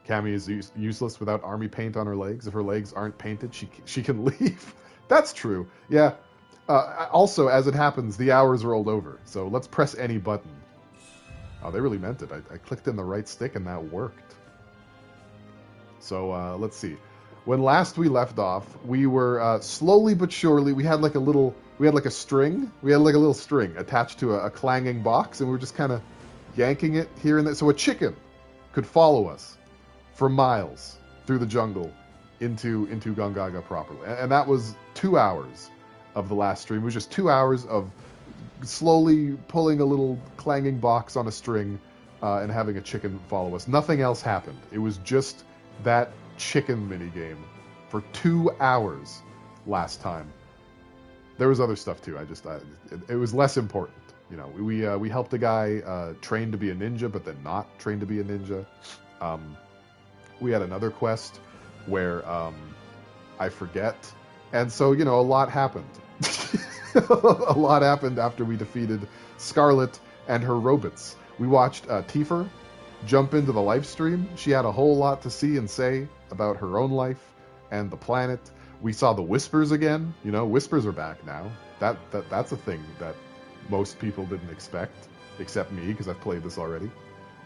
Cammy is useless without army paint on her legs. If her legs aren't painted, she can leave. That's true. Yeah. Also, as it happens, the hours rolled over. So let's press any button. Oh, they really meant it. I clicked in the right stick and that worked. So let's see. When last we left off, we were slowly but surely. We had like a little string attached to a clanging box, and we were just kind of yanking it here and there. So a chicken could follow us for miles through the jungle into Gongaga properly, and that was 2 hours of the last stream. It was just 2 hours of slowly pulling a little clanging box on a string and having a chicken follow us. Nothing else happened. It was just that chicken minigame for 2 hours last time. There was other stuff too. It was less important. You know, we helped a guy train to be a ninja, but then not train to be a ninja. We had another quest where I forget, and so a lot happened. A lot happened after we defeated Scarlet and her robots. We watched Tifa jump into the live stream. She had a whole lot to see and say about her own life and the planet. We saw the Whispers again. Whispers are back now. That's a thing that most people didn't expect, except me, because I've played this already.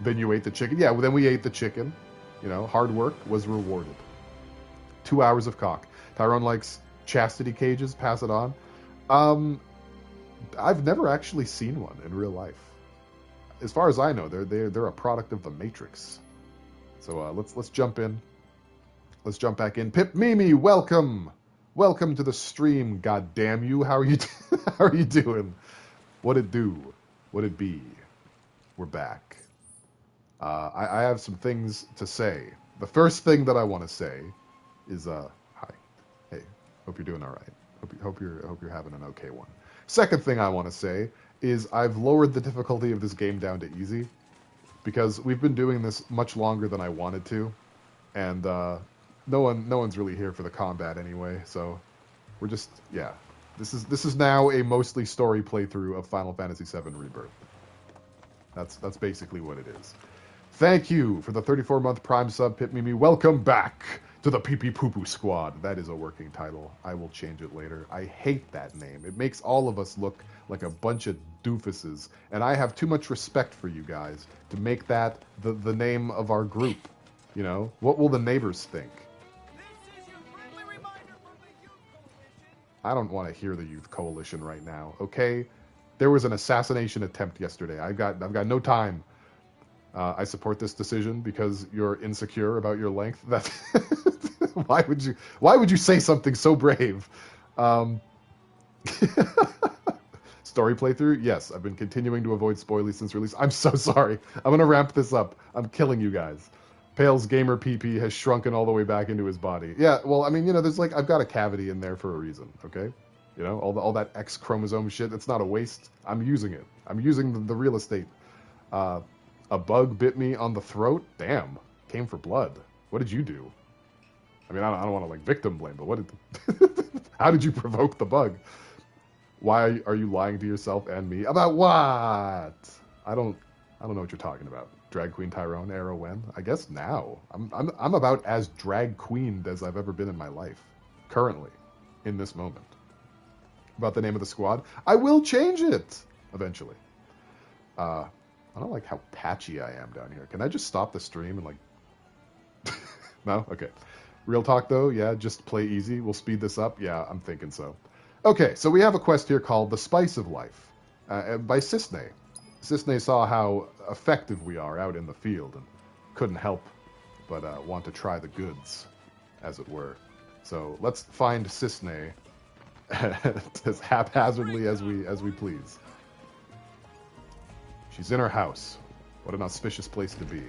Then you ate the chicken. Yeah, well, then we ate the chicken. Hard work was rewarded. 2 hours of cock. Tyrone likes chastity cages. Pass it on. I've never actually seen one in real life. As far as I know, they're a product of the Matrix. So let's jump in. Let's jump back in. Pip Mimi, welcome to the stream. God damn you! How are you? How are you doing? What it do? What it be? We're back. I have some things to say. The first thing that I want to say is hi. Hey, hope you're doing all right. Hope you're having an okay one. Second thing I want to say is I've lowered the difficulty of this game down to easy because we've been doing this much longer than I wanted to, and no one's really here for the combat anyway. So we're just This is now a mostly story playthrough of Final Fantasy VII Rebirth. That's basically what it is. Thank you for the 34-month Prime sub, Pit Mimi. Welcome back to the Pee Pee Poo Poo Squad. That is a working title. I will change it later. I hate that name. It makes all of us look like a bunch of doofuses, and I have too much respect for you guys to make that the name of our group. What will the neighbors think? I don't want to hear the Youth Coalition right now, okay? There was an assassination attempt yesterday. I've got no time. I support this decision because you're insecure about your length. Why would you say something so brave? Story playthrough? Yes, I've been continuing to avoid spoilers since release. I'm so sorry. I'm gonna ramp this up. I'm killing you guys. Pale's gamer PP has shrunken all the way back into his body. Yeah, well, I mean, there's I've got a cavity in there for a reason, okay? All that X chromosome shit, it's not a waste. I'm using it. I'm using the real estate. A bug bit me on the throat. Damn, came for blood. What did you do? I mean, I don't want to victim blame, but how did you provoke the bug? Why are you lying to yourself and me about what? I don't know what you're talking about. Drag Queen Tyrone, Arrow when? I guess now. I'm about as drag queened as I've ever been in my life. Currently, in this moment. About the name of the squad, I will change it eventually. I don't like how patchy I am down here. Can I just stop the stream and No? Okay. Real talk though, yeah, just play easy. We'll speed this up. Yeah, I'm thinking so. Okay, so we have a quest here called The Spice of Life by Cisne. Cisne saw how effective we are out in the field and couldn't help but want to try the goods, as it were. So let's find Cisne as haphazardly as we please. She's in her house. What an auspicious place to be.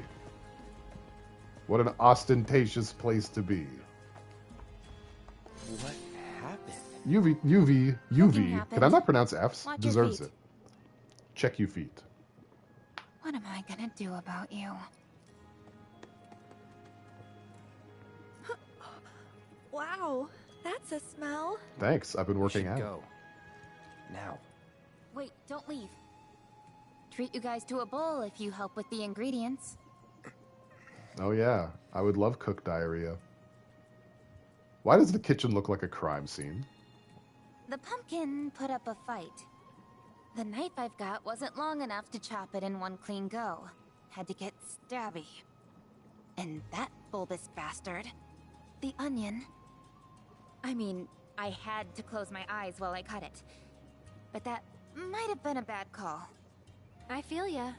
What an ostentatious place to be. What happened? UV. Can I not pronounce F's? Watch Deserves your it. Check you feet. What am I gonna do about you? Wow, that's a smell. Thanks. I've been working out. Go. Now. Wait, don't leave. Treat you guys to a bowl if you help with the ingredients. Oh yeah, I would love cook diarrhea. Why does the kitchen look like a crime scene? The pumpkin put up a fight. The knife I've got wasn't long enough to chop it in one clean go. Had to get stabby. And that bulbous bastard, the onion. I mean, I had to close my eyes while I cut it. But that might have been a bad call. I feel ya.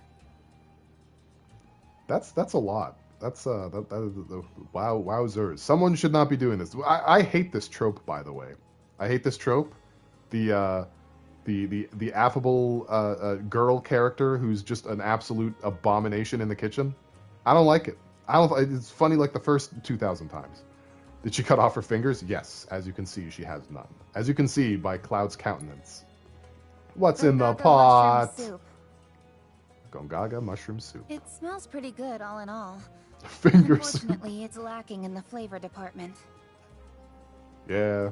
That's a lot. That is the wowzers. Someone should not be doing this. I hate this trope, by the way. I hate this trope. The affable girl character who's just an absolute abomination in the kitchen. I don't like it. It's funny like the first 2,000 times. Did she cut off her fingers? Yes. As you can see, she has none. As you can see by Cloud's countenance. What's in the pot? Mushroom soup. Gongaga mushroom soup. It smells pretty good, all in all. Finger soup. Unfortunately, it's lacking in the flavor department. Yeah.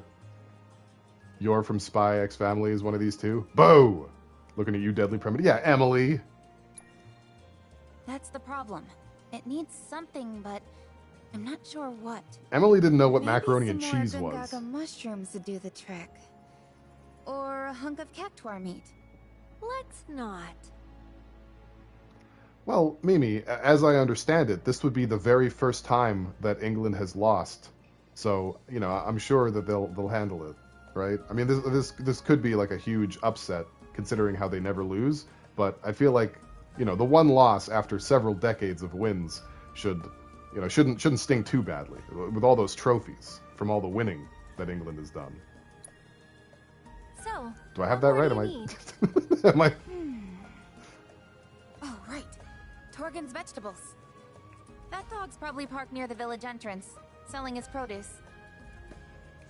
You're from Spy X Family is one of these two. Bo! Looking at you, Deadly Primitive. Yeah, Emily. That's the problem. It needs something, but I'm not sure what. Emily didn't know what Maybe macaroni and some more cheese was. Gongaga mushrooms to do the trick. Or a hunk of cactuar meat. Let's not. Well, Mimi, as I understand it, this would be the very first time that England has lost. So, you know, I'm sure that they'll handle it, right? I mean, this could be like a huge upset considering how they never lose, but I feel like, you know, the one loss after several decades of wins shouldn't sting too badly with all those trophies from all the winning that England has done. So, Do I have that right? Am I? Oh, right. Torgen's vegetables. That dog's probably parked near the village entrance, selling his produce.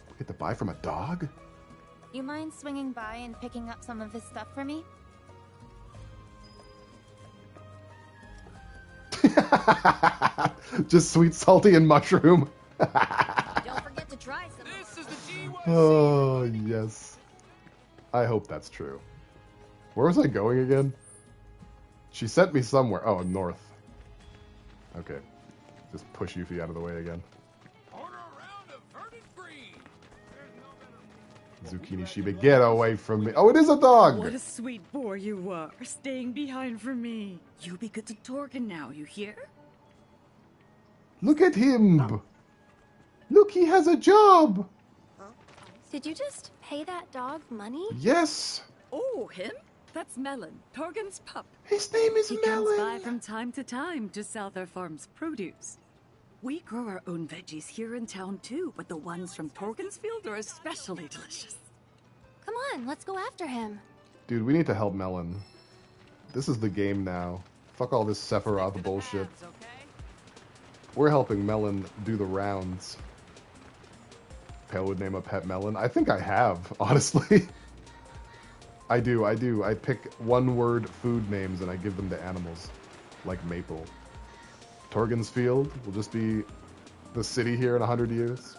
We get to buy from a dog? You mind swinging by and picking up some of his stuff for me? Just sweet, salty, and mushroom. don't forget to try some. This is the G1. Oh, yes. I hope that's true. Where was I going again? She sent me somewhere. Oh, north. Okay. Just push Yuffie out of the way again. Order a round of verdant green. Zucchini Shiba, get away from me. Oh, it is a dog! What a sweet boy you are, staying behind for me. You be good to Torgen now, you hear? Look at him! Look, he has a job! Did you just pay that dog money? Yes! Oh, him? That's Melon, Torgen's pup. His name is He comes by Melon! from time to time to sell their farm's produce. We grow our own veggies here in town too, but the ones from Torgen's field are especially delicious. Come on, let's go after him. Dude, we need to help Melon. This is the game now. Fuck all this Sephiroth bullshit. We're helping Melon do the rounds. Pale would name a pet Melon. I think I have, honestly. I do. I pick one-word food names and I give them to animals. Like Maple. Torgen's Field will just be the city here in 100 years.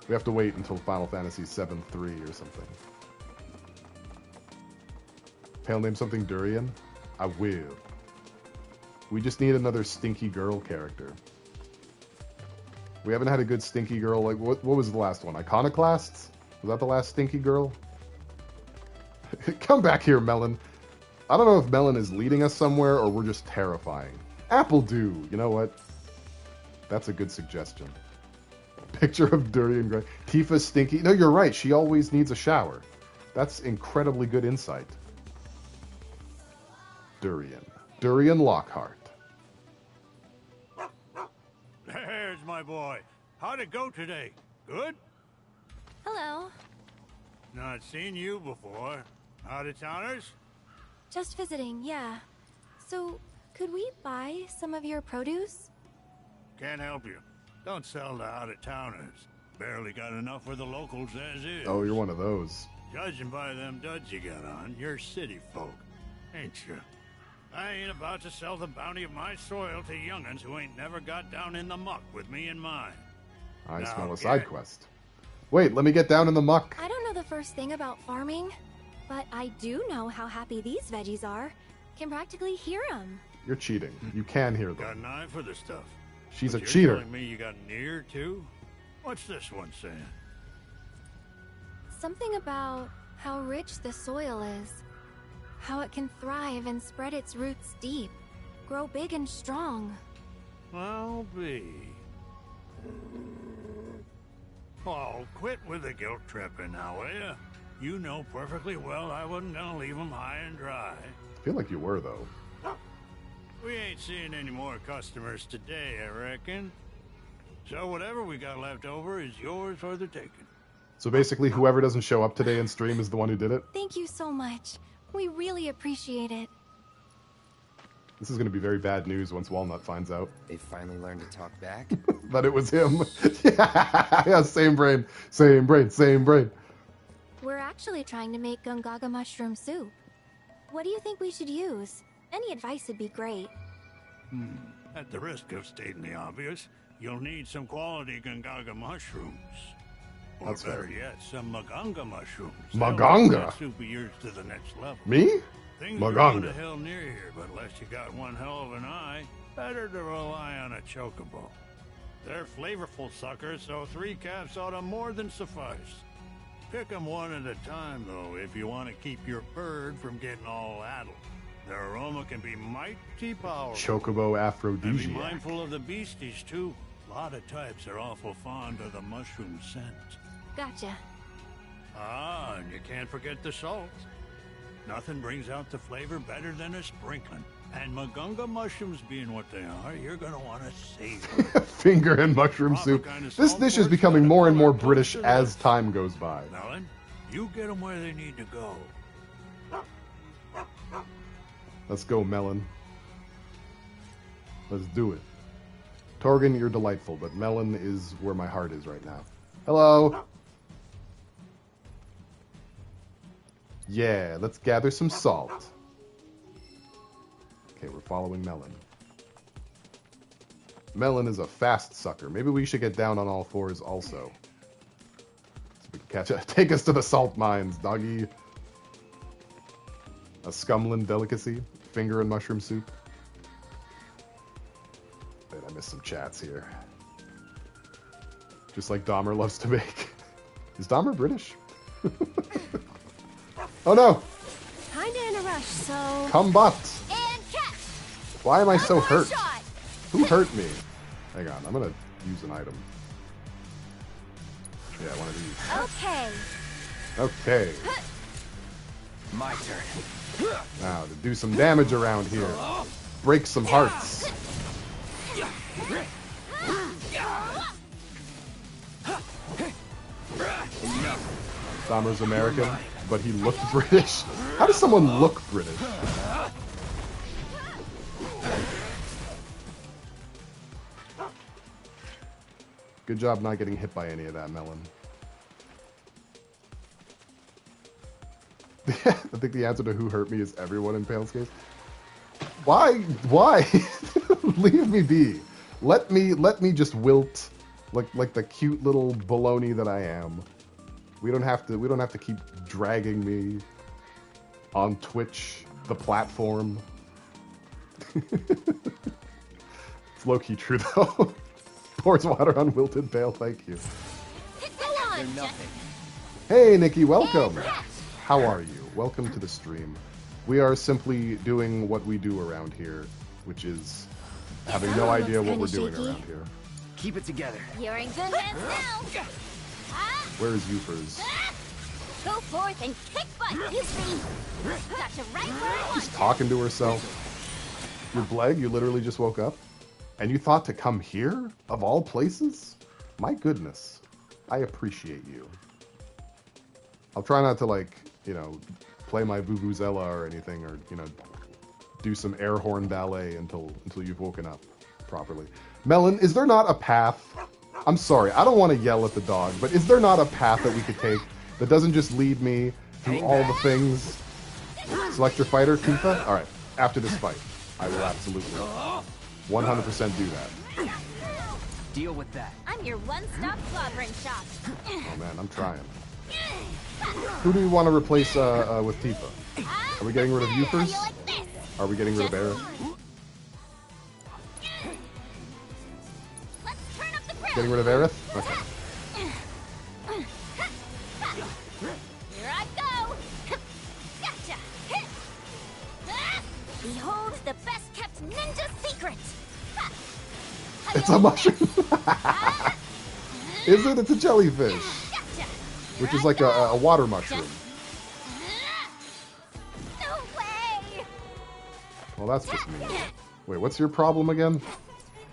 We have to wait until Final Fantasy VII 3 or something. Pale name something Durian? I will. We just need another stinky girl character. We haven't had a good stinky girl. Like, what was the last one? Iconoclasts? Was that the last stinky girl? Come back here, Melon. I don't know if Melon is leading us somewhere or we're just terrifying. Apple Dew. You know what? That's a good suggestion. Picture of Durian Gray. Tifa stinky. No, you're right. She always needs a shower. That's incredibly good insight. Durian. Durian Lockhart. There's my boy. How'd it go today? Good? Hello. Not seen you before. Out-of-towners? Just visiting, yeah. So, could we buy some of your produce? Can't help you. Don't sell to out-of-towners. Barely got enough for the locals as is. Oh, you're one of those. Judging by them duds you got on, you're city folk, ain't you? I ain't about to sell the bounty of my soil to young'uns who ain't never got down in the muck with me in mind. I Now, smell a get side it? quest. Wait, let me get down in the muck. I don't know the first thing about farming, but I do know how happy these veggies are. Can practically hear them. You're cheating. You can hear Got them. an eye for the stuff. She's But a you're cheater. telling me you got near too? What's this one saying? Something about how rich the soil is. How it can thrive and spread its roots deep. Grow big and strong. I'll be. Oh, quit with the guilt tripping now, will ya? You know perfectly well I wasn't gonna leave 'em high and dry. I feel like you were, though. We ain't seeing any more customers today, I reckon. So whatever we got left over is yours for the taking. So basically, whoever doesn't show up today in stream is the one who did it? Thank you so much. We really appreciate it. This is going to be very bad news once Walnut finds out They finally learned to talk back. that it was him. Yeah, same brain, same brain, same brain. We're actually trying to make gungaga mushroom soup. What do you think we should use? Any advice would be great. At the risk of stating the obvious, you'll need some quality gungaga mushrooms. Or That's better fair. yet, some maganga mushrooms. Maganga? They'll take soup of yours to the next level. Me? Things Maganga. are kinda hell near here, but unless you got one hell of an eye, better to rely on a chocobo. They're flavorful suckers, so 3 caps ought to more than suffice. Pick 'em one at a time, though, if you want to keep your bird from getting all addled. Their aroma can be mighty powerful. Chocobo And be aphrodisiac. mindful of the beasties, too. A lot of types are awful fond of the mushroom scent. Gotcha. Ah, and you can't forget the salt. Nothing brings out the flavor better than a sprinkling. And magunga mushrooms being what they are, you're gonna want to savor. Finger and mushroom Proper soup. kind of This salt dish is pork becoming got a more and more color close British to as this. time goes by. Melon, you get them where they need to go. Let's go, Melon. Let's do it. Torgan, you're delightful, but Melon is where my heart is right now. Hello. Yeah, let's gather some salt. Okay, we're following Melon. Melon is a fast sucker. Maybe we should get down on all fours also. So we can catch it. Take us to the salt mines, doggy. A Scumlin delicacy. Finger and mushroom soup. Wait, I missed some chats here. Just like Dahmer loves to make. Is Dahmer British? Oh no! Kinda in a rush, so... Combat! And catch! Why am I so One more hurt? shot! Who hurt me? Hang on, I'm gonna use an item. Yeah, one of these. Okay. Okay, My turn. now to do some damage around here. Break some hearts. Dahmer's American, but he looked British. How does someone look British? Good job not getting hit by any of that, Melon. I think the answer to who hurt me is everyone in Pale's case. Why? Why? Leave me be. Let me just wilt like the cute little baloney that I am. We don't have to keep dragging me on Twitch, the platform. It's low-key true though. Pours water on wilted bale, thank you. Go on, They're nothing. Hey Nikki, welcome. How are you? Welcome to the stream. We are simply doing what we do around here, which is having no That idea looks what we're kinda doing shaky. around here. Keep it together. You're in good hands now. Where is Youfers? Go forth and kick butt, you three. Got you right where I want you. Talking to herself. Your Bleg, you literally just woke up? And you thought to come here? Of all places? My goodness. I appreciate you. I'll try not to, like, you know, play my vuvuzela or anything, or, you know, do some air horn ballet until you've woken up properly. Melon, is there not a path? I'm sorry, I don't want to yell at the dog, but is there not a path that we could take that doesn't just lead me through all the things? Select your fighter, Tifa? Alright, after this fight, I will absolutely 100% do that. Deal with that. I'm your one-stop slobbering shop. Oh man, I'm trying. Who do you want to replace with Tifa? Are we getting rid of How Youfers? you like this? Are we getting rid of Era? Getting rid of Aerith? Okay. Here I go! Gotcha! Behold the best kept ninja secret! It's a mushroom! Is it? It's a jellyfish. Gotcha! Which is like a water mushroom. No way! Well, that's just mean. Wait, what's your problem again?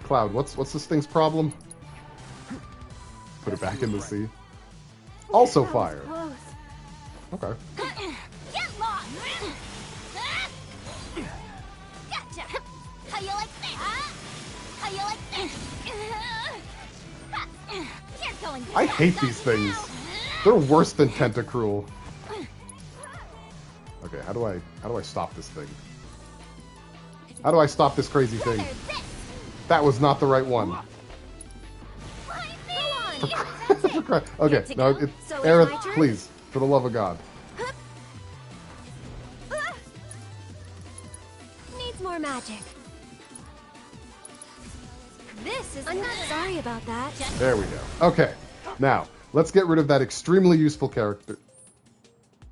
Cloud, what's this thing's problem? Put it back in the sea. Also fire. Okay. Get lost! Gotcha! How you like that? How you like that? You're going I hate these things. They're worse than Tentacruel. Okay, how do I stop this thing? How do I stop this crazy thing? That was not the right one. Okay, no, Aerith, please, for the love of God. Needs more magic. I'm not sorry about that. There we go. Okay, now, let's get rid of that extremely useful character.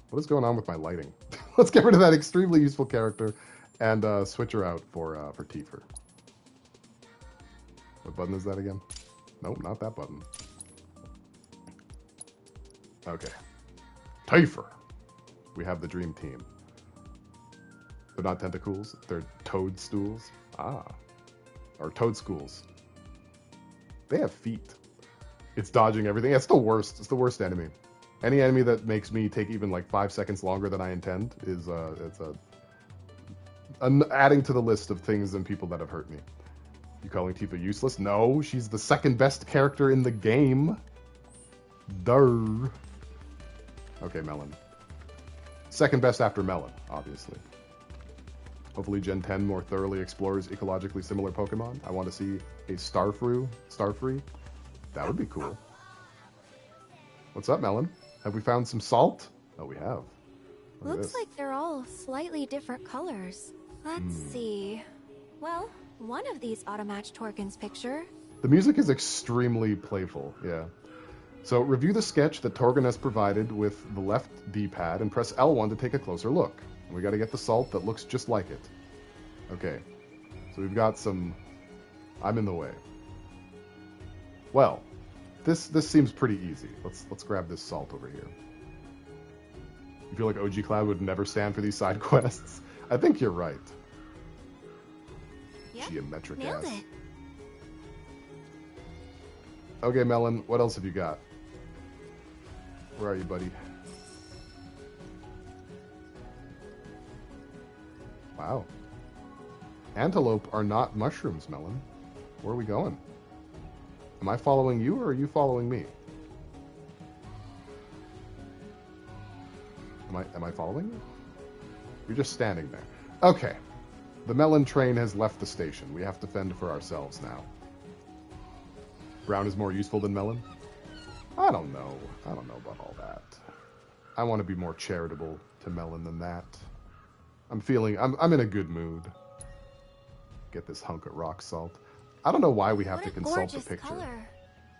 What is going on with my lighting? Let's get rid of that extremely useful character and switch her out for Tifa. What button is that again? Nope, not that button. Okay. Tifa. We have the dream team. They're not tentacles, they're toadstools. Ah. Or toadschools. They have feet. It's dodging everything. It's the worst. It's the worst enemy. Any enemy that makes me take even like 5 seconds longer than I intend is adding to the list of things and people that have hurt me. You calling Tifa useless? No, she's the second best character in the game. Durr. Okay, Melon. Second best after Melon, obviously. Hopefully Gen 10 more thoroughly explores ecologically similar Pokemon. I want to see a Starfree. That would be cool. What's up, Melon? Have we found some salt? Oh, we have. Looks like they're all slightly different colors. Let's see. Well, one of these auto-match Torken's picture. The music is extremely playful, yeah. So review the sketch that Torgen has provided with the left D-pad and press L1 to take a closer look. We got to get the salt that looks just like it. Okay, so we've got some... I'm in the way. Well, this seems pretty easy. Let's grab this salt over here. You feel like OG Cloud would never stand for these side quests? I think you're right. Yep, Geometric nailed ass. it. Okay, Melon, what else have you got? Where are you, buddy? Wow. Antelope are not mushrooms, Melon. Where are we going? Am I following you, or are you following me? Am I following you? You're just standing there. Okay. The melon train has left the station. We have to fend for ourselves now. Brown is more useful than melon? I don't know. I don't know about all that. I want to be more charitable to melon than that. I'm in a good mood. Get this hunk of rock salt. I don't know why we have to consult the picture. Color.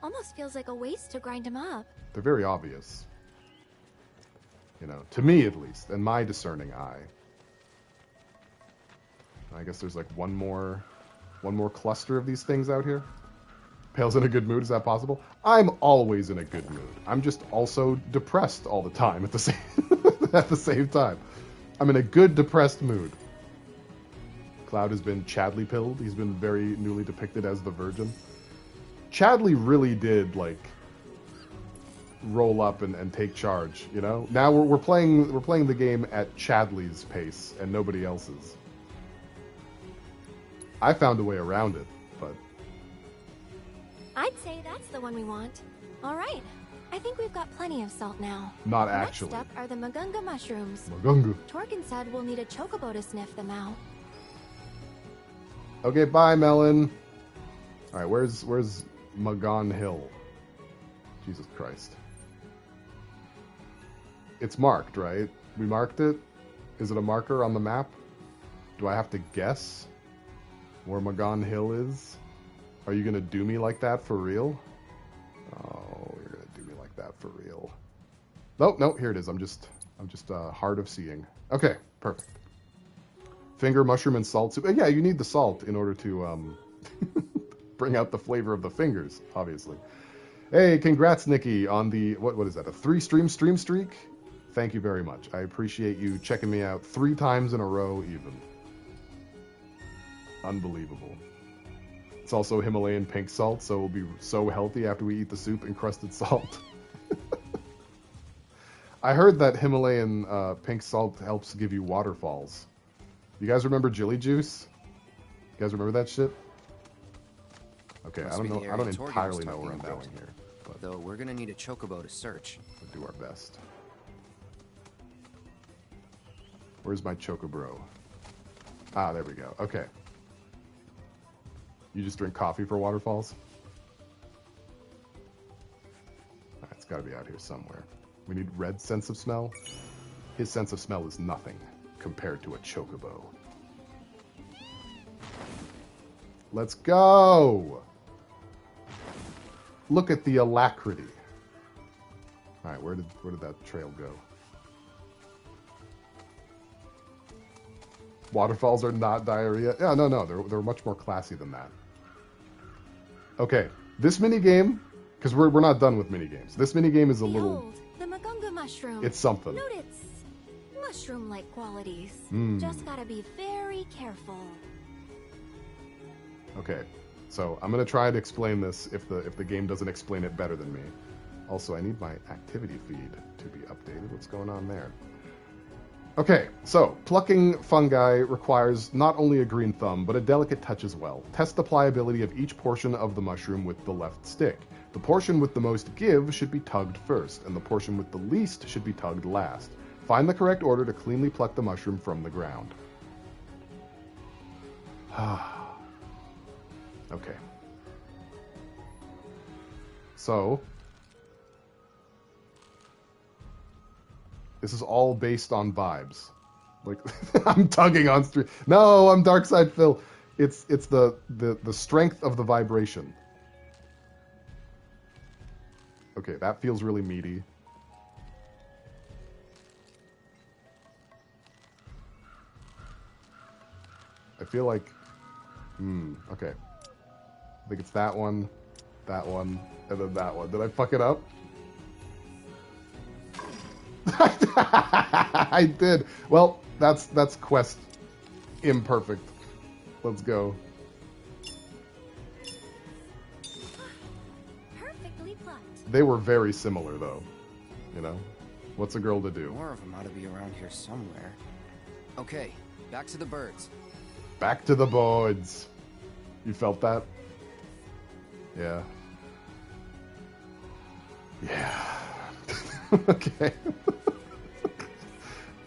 Almost feels like a waste to grind them up. They're very obvious. You know, to me at least, and my discerning eye. I guess there's like one more cluster of these things out here. Pale's in a good mood, is that possible? I'm always in a good mood. I'm just also depressed all the time at the same time. I'm in a good depressed mood. Cloud has been Chadley pilled. He's been very newly depicted as the Virgin. Chadley really did like roll up and take charge, you know? Now we're playing the game at Chadley's pace and nobody else's. I found a way around it, but I'd say that's the one we want. All right. I think we've got plenty of salt now. not actually. Next up are the Magunga mushrooms. Magunga. Torken said we'll need a chocobo to sniff them out. Okay, bye, Melon. All right, where's Magon Hill? Jesus Christ. It's marked, right? We marked it? Is it a marker on the map? Do I have to guess where Magon Hill is? Are you gonna do me like that for real? that for real. Nope, no, here it is. I'm just hard of seeing. Okay, perfect. Finger, mushroom, and salt soup. Yeah, you need the salt in order to bring out the flavor of the fingers, obviously. Hey, congrats, Nikki, on the, what is that, a 3-stream streak? Thank you very much. I appreciate you checking me out 3 times in a row, even. Unbelievable. It's also Himalayan pink salt, so we'll be so healthy after we eat the soup encrusted salt. I heard that Himalayan pink salt helps give you waterfalls. You guys remember Jilly Juice? You guys remember that shit? Okay, I don't entirely know where I'm going here. But though we're gonna need a chocobo to search. We'll do our best. Where's my chocobro? Ah, there we go. Okay. You just drink coffee for waterfalls? It's got to be out here somewhere. We need Red's sense of smell. His sense of smell is nothing compared to a chocobo. Let's go! Look at the alacrity. All right, where did that trail go? Waterfalls are not diarrhea. Yeah, no, they're much more classy than that. Okay, this minigame, because we're not done with minigames. This minigame is a little... The Magunga mushroom. It's something. Note its mushroom-like qualities. Just gotta be very careful. Okay, so I'm gonna try to explain this if the game doesn't explain it better than me. Also, I need my activity feed to be updated. What's going on there? Okay, so plucking fungi requires not only a green thumb, but a delicate touch as well. Test the pliability of each portion of the mushroom with the left stick. The portion with the most give should be tugged first, and the portion with the least should be tugged last. Find the correct order to cleanly pluck the mushroom from the ground. Okay. So... this is all based on vibes. Like, I'm tugging on street. No, I'm Darkside Phil. It's the strength of the vibration. Okay, that feels really meaty. I feel like... okay. I think it's that one, and then that one. Did I fuck it up? I did. Well, that's quest imperfect. Let's go. Perfectly plucked. They were very similar, though. You know, what's a girl to do? More of them ought to be around here somewhere. Okay, back to the birds. Back to the birds. You felt that? Yeah. Yeah. Okay.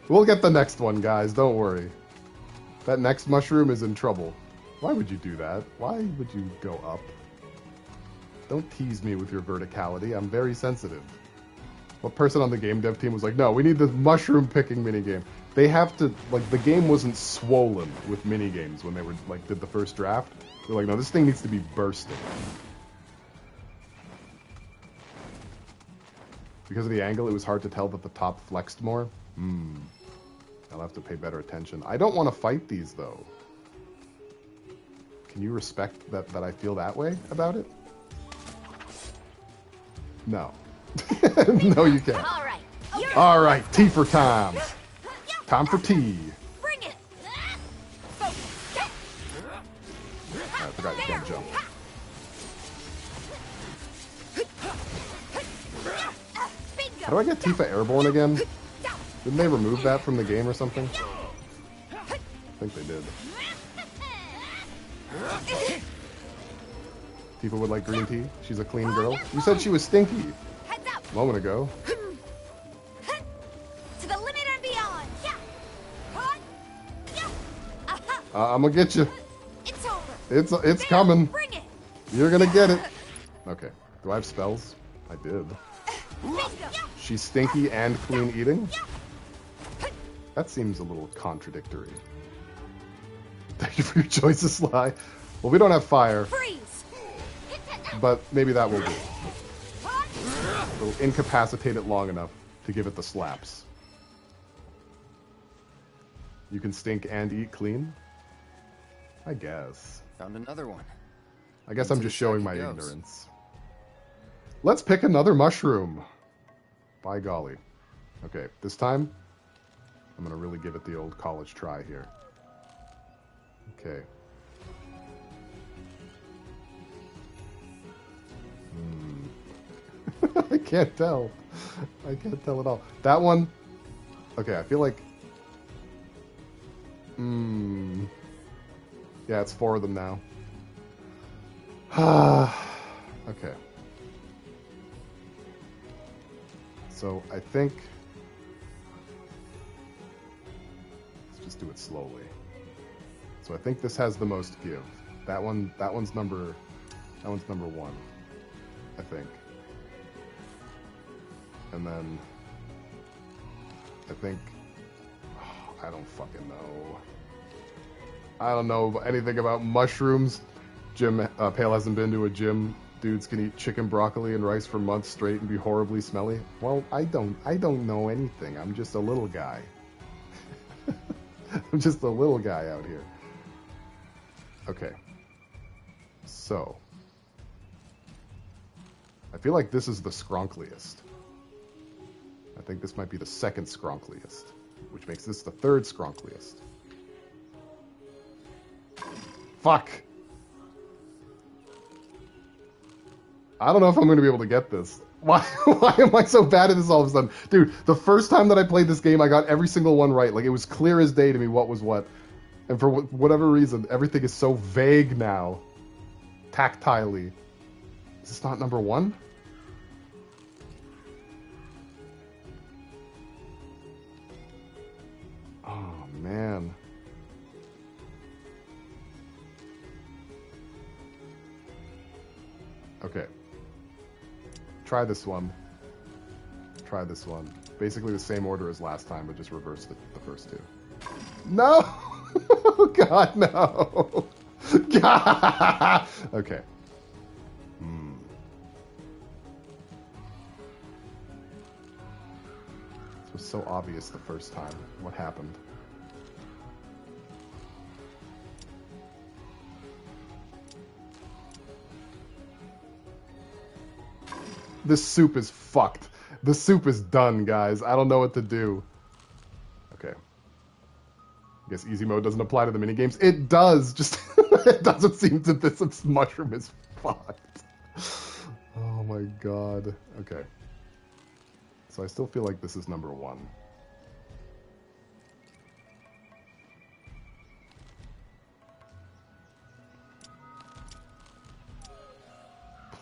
We'll get the next one, guys. Don't worry. That next mushroom is in trouble. Why would you do that? Why would you go up? Don't tease me with your verticality. I'm very sensitive. What person on the game dev team was like, no, we need the mushroom picking minigame. They have to, like, the game wasn't swollen with minigames when they were, like, did the first draft. They're like, no, this thing needs to be bursting. Because of the angle, it was hard to tell that the top flexed more. I'll have to pay better attention. I don't want to fight these, though. Can you respect that I feel that way about it? No. No, you can't. All right. All right, tea for time. Time for tea. Bring it. I forgot you can't jump. How do I get Tifa airborne again? Didn't they remove that from the game or something? I think they did. Tifa would like green tea? She's a clean girl? You said she was stinky a moment ago. To the limit and beyond. I'm gonna get you. It's over. It's coming. Bring it. You're gonna get it. Okay. Do I have spells? I did. Bingo. She's stinky and clean eating? That seems a little contradictory. Thank you for your choices, Sly. Well, we don't have fire, Freeze. but maybe that will do. It'll incapacitate it long enough to give it the slaps. You can stink and eat clean? I guess. Found another one. I guess I'm Into just the showing sack my it goes. ignorance. Let's pick another mushroom. By golly. Okay, this time, I'm going to really give it the old college try here. Okay. I can't tell. I can't tell at all. That one... Okay, I feel like... Yeah, it's 4 of them now. Okay. So, I think... Let's just do it slowly. So I think this has the most give. That one's number 1, I think. And then I think I don't fucking know. I don't know anything about mushrooms. Pale hasn't been to a gym. Dudes can eat chicken, broccoli, and rice for months straight and be horribly smelly. Well, I don't know anything. I'm just a little guy. I'm just a little guy out here. Okay. So. I feel like this is the skronkliest. I think this might be the second skronkliest, which makes this the third skronkliest. Fuck! I don't know if I'm going to be able to get this. Why am I so bad at this all of a sudden? Dude, the first time that I played this game, I got every single one right. Like, it was clear as day to me what was what. And for whatever reason, everything is so vague now. Tactilely. Is this not number 1? Oh, man. Okay. Try this one. Try this one. Basically the same order as last time, but just reverse the first 2. No! God, no! God! Okay. This was so obvious the first time. What happened? This soup is fucked. The soup is done, guys. I don't know what to do. Okay. I guess easy mode doesn't apply to the minigames. It does, just it doesn't seem that this mushroom is fucked. Oh my god. Okay. So I still feel like this is number 1.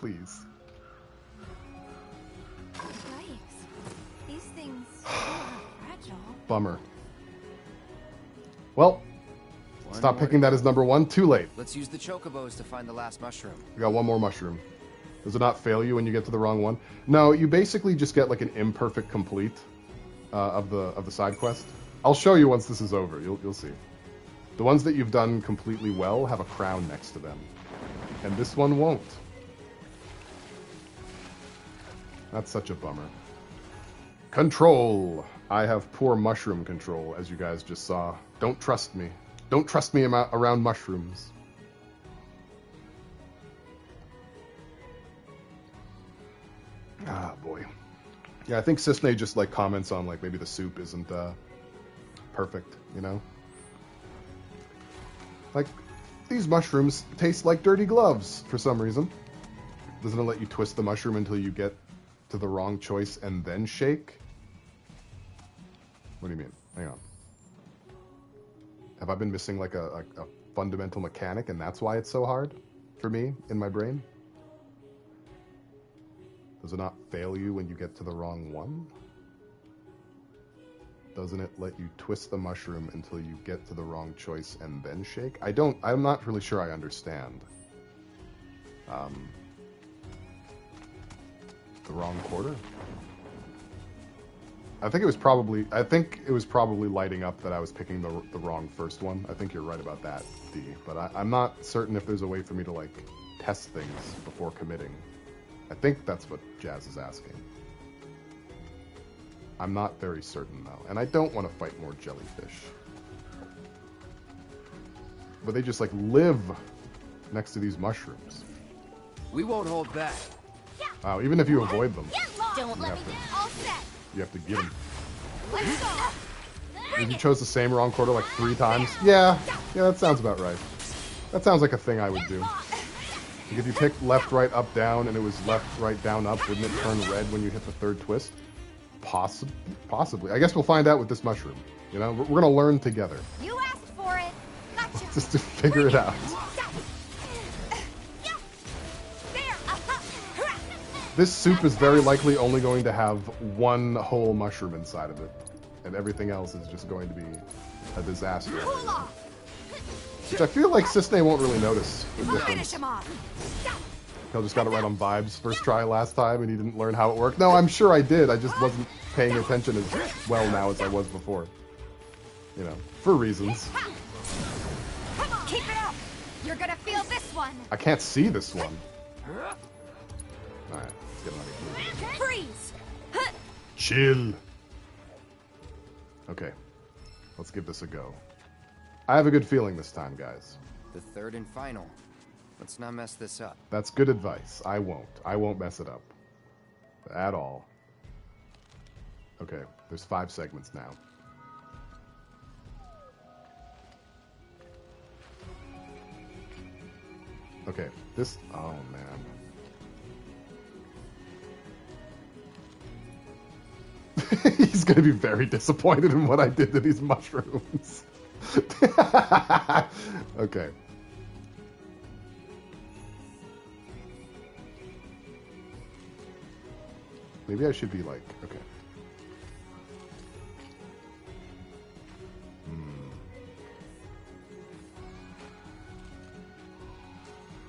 Please. Yikes. These things are fragile. Bummer. Well, stop picking that as number 1. Too late. Let's use the chocobos to find the last mushroom. We got one more mushroom. Does it not fail you when you get to the wrong one? No, you basically just get like an imperfect complete of the side quest. I'll show you once this is over. You'll see. The ones that you've done completely well have a crown next to them, and this one won't. That's such a bummer. Control. I have poor mushroom control, as you guys just saw. Don't trust me. Don't trust me around mushrooms. Ah, boy. Yeah, I think Sisney just, like, comments on, like, maybe the soup isn't, perfect, you know? Like, these mushrooms taste like dirty gloves, for some reason. Doesn't it let you twist the mushroom until you get to the wrong choice and then shake? What do you mean? Hang on. Have I been missing, like, a fundamental mechanic, and that's why it's so hard for me in my brain? Does it not fail you when you get to the wrong one? Doesn't it let you twist the mushroom until you get to the wrong choice and then shake? I'm not really sure I understand. The wrong quarter? I think it was probably lighting up that I was picking the wrong first one. I think you're right about that, D. But I'm not certain if there's a way for me to, like, test things before committing. I think that's what Jazz is asking. I'm not very certain, though. And I don't want to fight more jellyfish. But they just, like, live next to these mushrooms. We won't hold back. Wow, even if you avoid them, Don't let me down. All set. you have to get them. Let's go. If you chose the same wrong quarter like 3 times, yeah, that sounds about right. That sounds like a thing I would do. Like if you picked left, right, up, down, and it was left, right, down, up, wouldn't it turn red when you hit the 3rd twist? Possibly. I guess we'll find out with this mushroom. You know, we're gonna learn together. You asked for it. Gotcha. Just to figure it out. This soup is very likely only going to have 1 whole mushroom inside of it. And everything else is just going to be a disaster. Which I feel like Cisne won't really notice the difference. He'll just got it right on vibes first try last time and he didn't learn how it worked. No, I'm sure I did. I just wasn't paying attention as well now as I was before. You know, for reasons. Come on. Keep it up. You're gonna feel this one. I can't see this one. Alright, let's get another clue. Freeze. Chill. Okay, let's give this a go. I have a good feeling this time, guys. The 3rd and final. Let's not mess this up. That's good advice. I won't. I won't mess it up. At all. Okay, there's 5 segments now. Okay, this... Oh, man. He's going to be very disappointed in what I did to these mushrooms. Okay. Maybe I should be like, okay.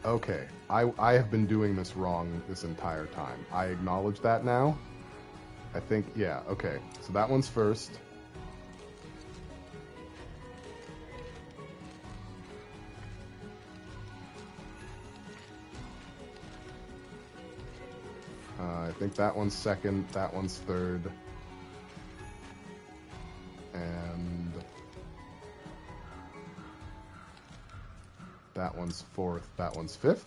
Okay, I have been doing this wrong this entire time. I acknowledge that now. I think, yeah, okay. So that one's first. I think that one's second, that one's third. And that one's fourth, that one's fifth.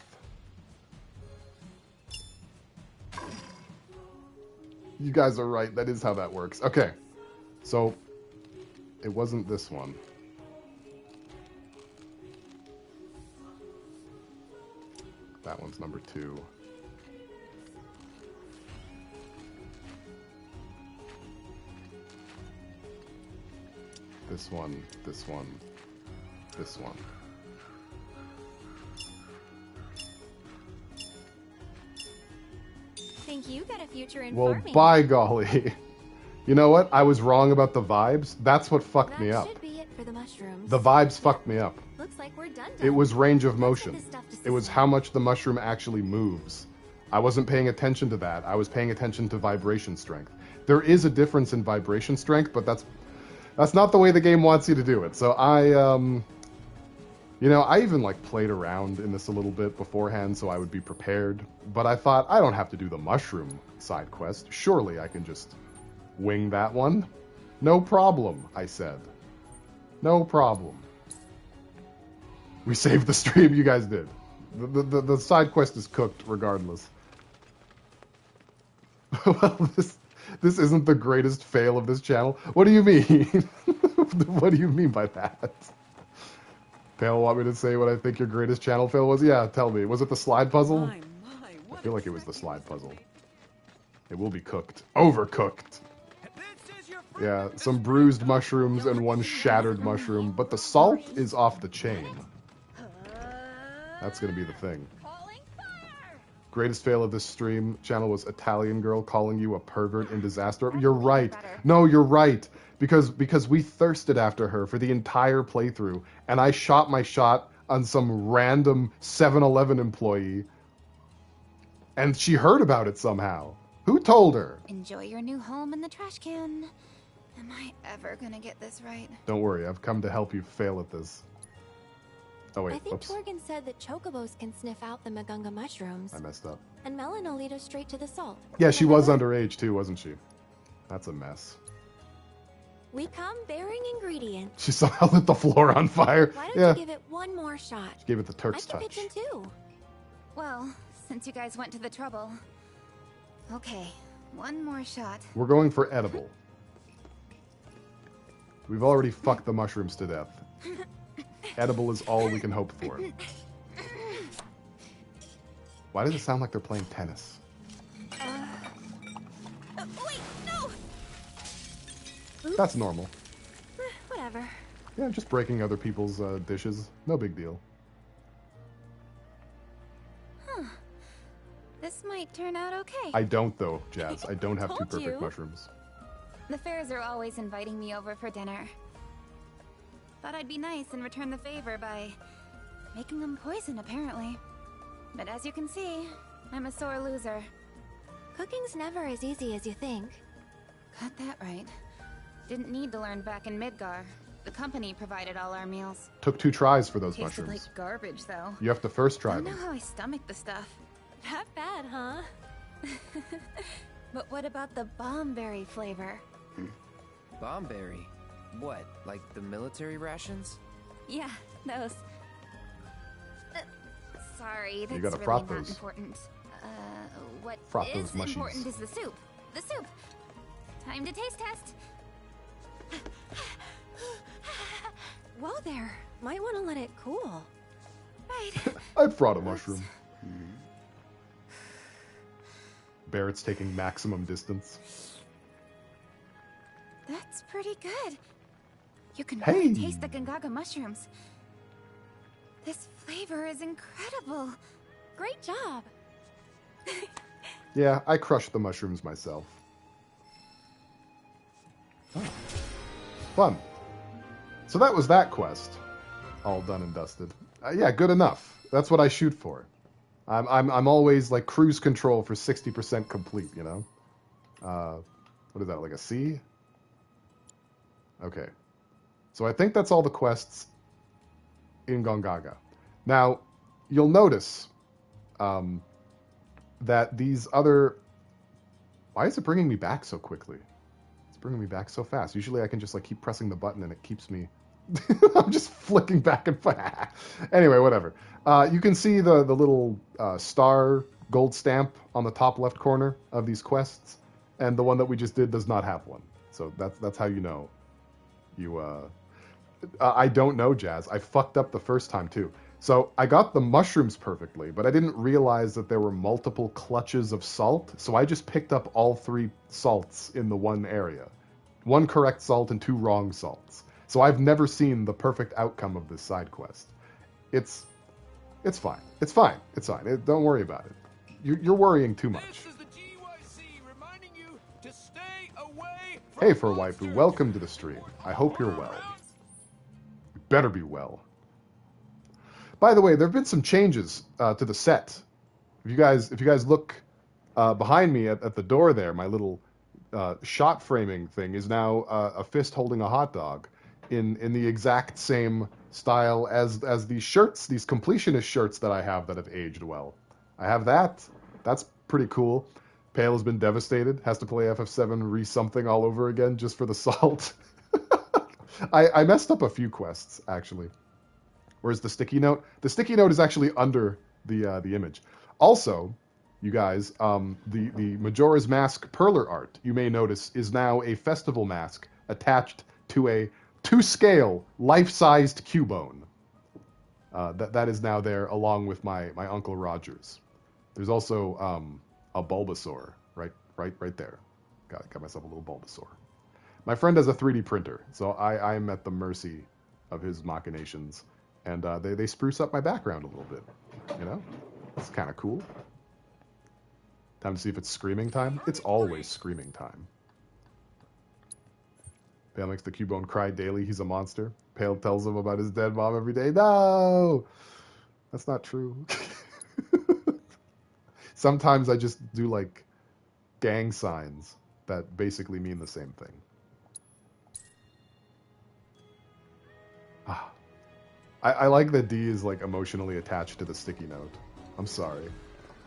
You guys are right, that is how that works. Okay, so it wasn't this one. That one's number 2. This one, this one, this one. Think you got a future in Well, farming. by golly. You know what? I was wrong about the vibes. That's what fucked me up. That should be it for the mushrooms. The vibes fucked me up. Looks like we're done. It was range of motion. Let's get this stuff to It was Cisne. how much the mushroom actually moves. I wasn't paying attention to that. I was paying attention to vibration strength. There is a difference in vibration strength, but that's not the way the game wants you to do it. So you know, I even like played around in this a little bit beforehand so I would be prepared. But I thought, I don't have to do the mushroom side quest. Surely I can just wing that one. No problem, I said. No problem. We saved the stream, you guys did. The side quest is cooked regardless. Well, this isn't the greatest fail of this channel. What do you mean? What do you mean by that? Pale, want me to say what I think your greatest channel fail was? Yeah, tell me. Was it the slide puzzle? I feel like it was the slide puzzle. It will be cooked. Overcooked. Yeah, some bruised mushrooms and one shattered mushroom, but the salt is off the chain. That's gonna be the thing. Greatest fail of this stream channel was Italian girl calling you a pervert in disaster. You're right. No, you're right. Because we thirsted after her for the entire playthrough, and I shot my shot on some random 7-Eleven employee, and she heard about it somehow. Who told her? Enjoy your new home in the trash can. Am I ever gonna get this right? Don't worry, I've come to help you fail at this. Oh wait, I think oops. Torgan said that chocobos can sniff out the Magunga mushrooms. I messed up. And Melon will lead us straight to the salt. Yeah, she was Remember? underage too, wasn't she? That's a mess. We come bearing ingredients. She somehow lit the floor on fire. Why don't Yeah. you give it one more shot? She gave it the I Turk's can touch. pitch in too. Well, since you guys went to the trouble. Okay, one more shot. We're going for edible. We've already fucked the mushrooms to death. Edible is all we can hope for. Why does it sound like they're playing tennis? Wait, no! That's normal. Whatever. Yeah, just breaking other people's dishes. No big deal. This might turn out okay. I don't, though, Jazz. I don't have two Told perfect you. mushrooms. The fairs are always inviting me over for dinner. Thought I'd be nice and return the favor by making them poison, apparently. But as you can see, I'm a sore loser. Cooking's never as easy as you think. Got that right. Didn't need to learn back in Midgar. The company provided all our meals. Took 2 tries for those Tasted mushrooms. like garbage, though. You have to first I try don't know them. how I stomach the stuff. Not bad, huh? But what about the bombberry flavor? Bomberry? What, like the military rations? Yeah, those. Sorry, that's gotta really froth not those. important. What Froth is those mushies. important is the soup. The soup! Time to taste test! Whoa there. Might want to let it cool. Right. I'd fraud a mushroom. Barrett's taking maximum distance. That's pretty good. You can Hey! really taste the Gangaga mushrooms. This flavor is incredible. Great job. Yeah, I crushed the mushrooms myself. Oh. Fun. So that was that quest. All done and dusted. Yeah, good enough. That's what I shoot for. I'm always like cruise control for 60% complete, you know? What is that, like a C? Okay. So I think that's all the quests in Gongaga. Now, you'll notice that these other... Why is it bringing me back so quickly? It's bringing me back so fast. Usually I can just like keep pressing the button and it keeps me... I'm just flicking back and forth. Anyway, whatever. You can see the little star gold stamp on the top left corner of these quests, and the one that we just did does not have one. So that's how you know. I don't know, Jazz. I fucked up the first time too. So I got the mushrooms perfectly, but I didn't realize that there were multiple clutches of salt. So I just picked up all 3 salts in the one area. 1 correct salt and 2 wrong salts. So I've never seen the perfect outcome of this side quest. It's fine. It's fine. It's fine. Don't worry about it. You're worrying too much. This is the GYC reminding you to stay away from Hey, for monsters. waifu, welcome to the stream. I hope you're well. You better be well. By the way, there have been some changes to the set. If you guys look behind me at the door there, my little shot framing thing is now a fist holding a hot dog in the exact same style as these shirts, these completionist shirts that I have that have aged well. I have that. That's pretty cool. Pale has been devastated. Has to play FF7 re-something all over again just for the salt. I messed up a few quests, actually. Where's the sticky note? The sticky note is actually under the image. Also, you guys, the Majora's Mask Perler art, you may notice, is now a festival mask attached to a 2-scale, life-sized Cubone. That is now there, along with my Uncle Roger's. There's also a Bulbasaur right there. Got myself a little Bulbasaur. My friend has a 3D printer, so I'm at the mercy of his machinations, and they spruce up my background a little bit. You know, it's kind of cool. Time to see if it's screaming time. It's always screaming time. Pale makes the Cubone cry daily. He's a monster. Pale tells him about his dead mom every day. No! That's not true. Sometimes I just do, like, gang signs that basically mean the same thing. I like that D is, like, emotionally attached to the sticky note. I'm sorry.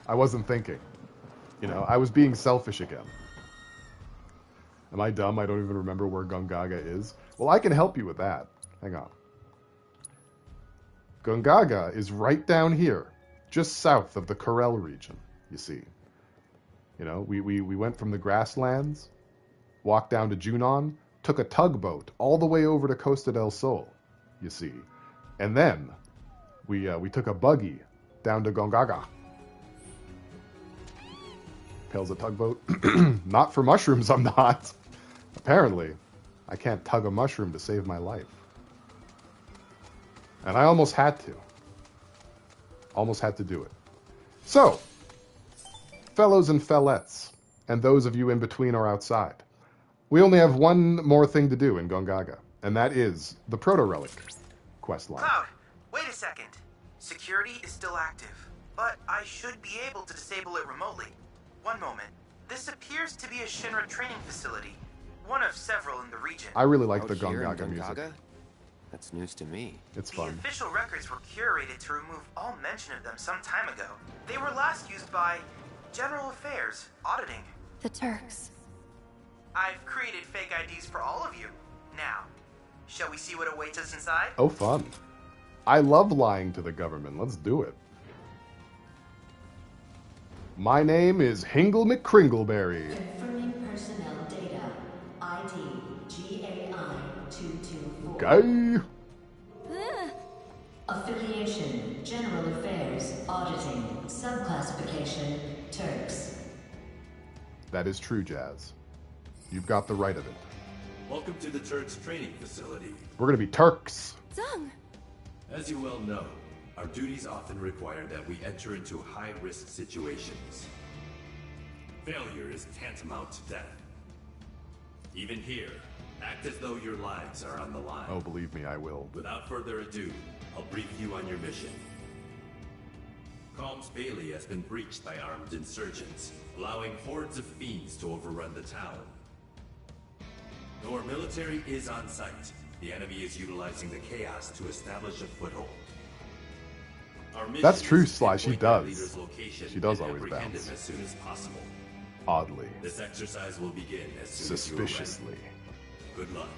I wasn't thinking. You know, I was being selfish again. Am I dumb? I don't even remember where Gongaga is. Well, I can help you with that. Hang on. Gongaga is right down here, just south of the Corel region, you see. You know, we went from the grasslands, walked down to Junon, took a tugboat all the way over to Costa del Sol, you see. And then we took a buggy down to Gongaga. Pale's a tugboat. Not for mushrooms, I'm not. Apparently, I can't tug a mushroom to save my life. And I almost had to. Almost had to do it. So, fellows and fellettes, and those of you in between or outside, we only have one more thing to do in Gongaga, and that is the Proto-Relic questline. Cloud, wait a second. Security is still active, but I should be able to disable it remotely. One moment. This appears to be a Shinra training facility, one of several in the region. I really like Out the here in Gongaga music. That's news to me. It's fun. The official records were curated to remove all mention of them some time ago. They were last used by General Affairs, auditing. The Turks. I've created fake IDs for all of you. Now, shall we see what awaits us inside? Oh, fun. I love lying to the government. Let's do it. My name is Hingle McCringleberry. Confirming personnel data. ID GAI 224. Guy. Affiliation General Affairs Auditing. Subclassification Turks. That is true, Jazz. You've got the right of it. Welcome to the Turks training facility. We're gonna be Turks. Zung! As you well know, our duties often require that we enter into high-risk situations. Failure is tantamount to death. Even here, act as though your lives are on the line. Oh, believe me, I will. Without further ado, I'll brief you on your mission. Calm's Bailey has been breached by armed insurgents, allowing hordes of fiends to overrun the town. Though our military is on site, the enemy is utilizing the chaos to establish a foothold. Our mission That's true, is to Sly. She pinpoint their does. leader's location She does and always apprehend bounce. him as soon as possible. Oddly. This exercise will begin as soon as you are ready. Suspiciously. Good luck.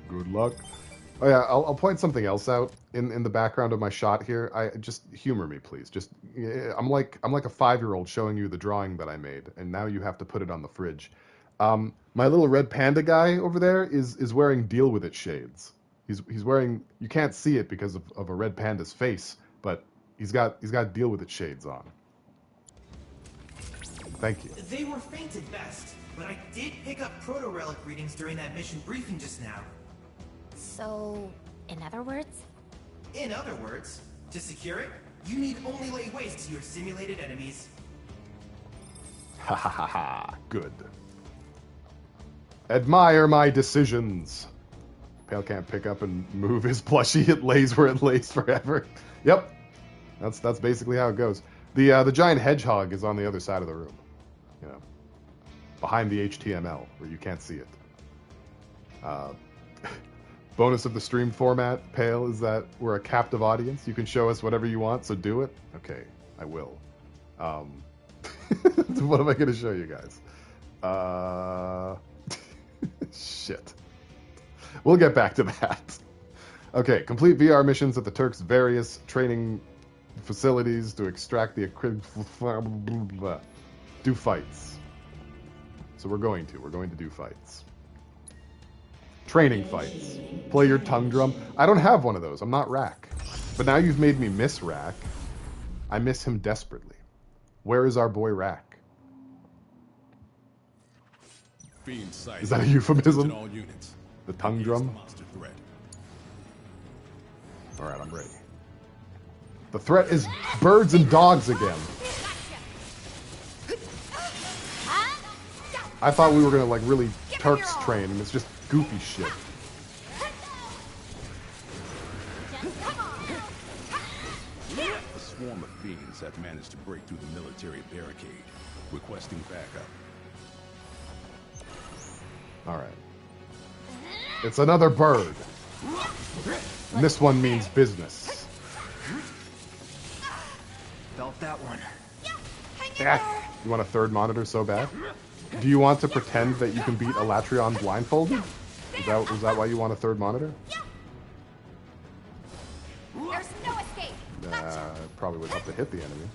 Good luck. Oh yeah, I'll point something else out in the background of my shot here. I just humor me, please. Just I'm like a 5-year-old showing you the drawing that I made, and now you have to put it on the fridge. My little red panda guy over there is wearing Deal With It shades. He's wearing, you can't see it because of a red panda's face, but he's got Deal With It shades on. Thank you. They were faint at best, but I did pick up proto-relic readings during that mission briefing just now. So, in other words? In other words, to secure it, you need only lay waste to your simulated enemies. Ha ha ha ha. Good. Admire my decisions. Pale can't pick up and move his plushie. It lays where it lays forever. Yep. That's basically how it goes. The giant hedgehog is on the other side of the room. You know, behind the HTML where you can't see it. Bonus of the stream format, Pale, is that we're a captive audience. You can show us whatever you want, so do it. Okay, I will. What am I going to show you guys? Shit. We'll get back to that. Okay, complete VR missions at the Turks' various training facilities to extract the do fights. So we're going to do fights. Training fights. Play your tongue drum. I don't have one of those. I'm not Rack. But now you've made me miss Rack. I miss him desperately. Where is our boy Rack? Is that a euphemism? The tongue drum? Alright, I'm ready. The threat is birds and dogs again. I thought we were gonna like really Turks train, and it's just goofy shit. A swarm of fiends have managed to break through the military barricade, requesting backup. Alright. It's another bird. And this one means business. Felt that one. Yeah. You want a third monitor so bad? Do you want to pretend that you can beat Alatreon blindfolded? Is that why you want a third monitor? There's no escape. Probably would help to hit the enemy.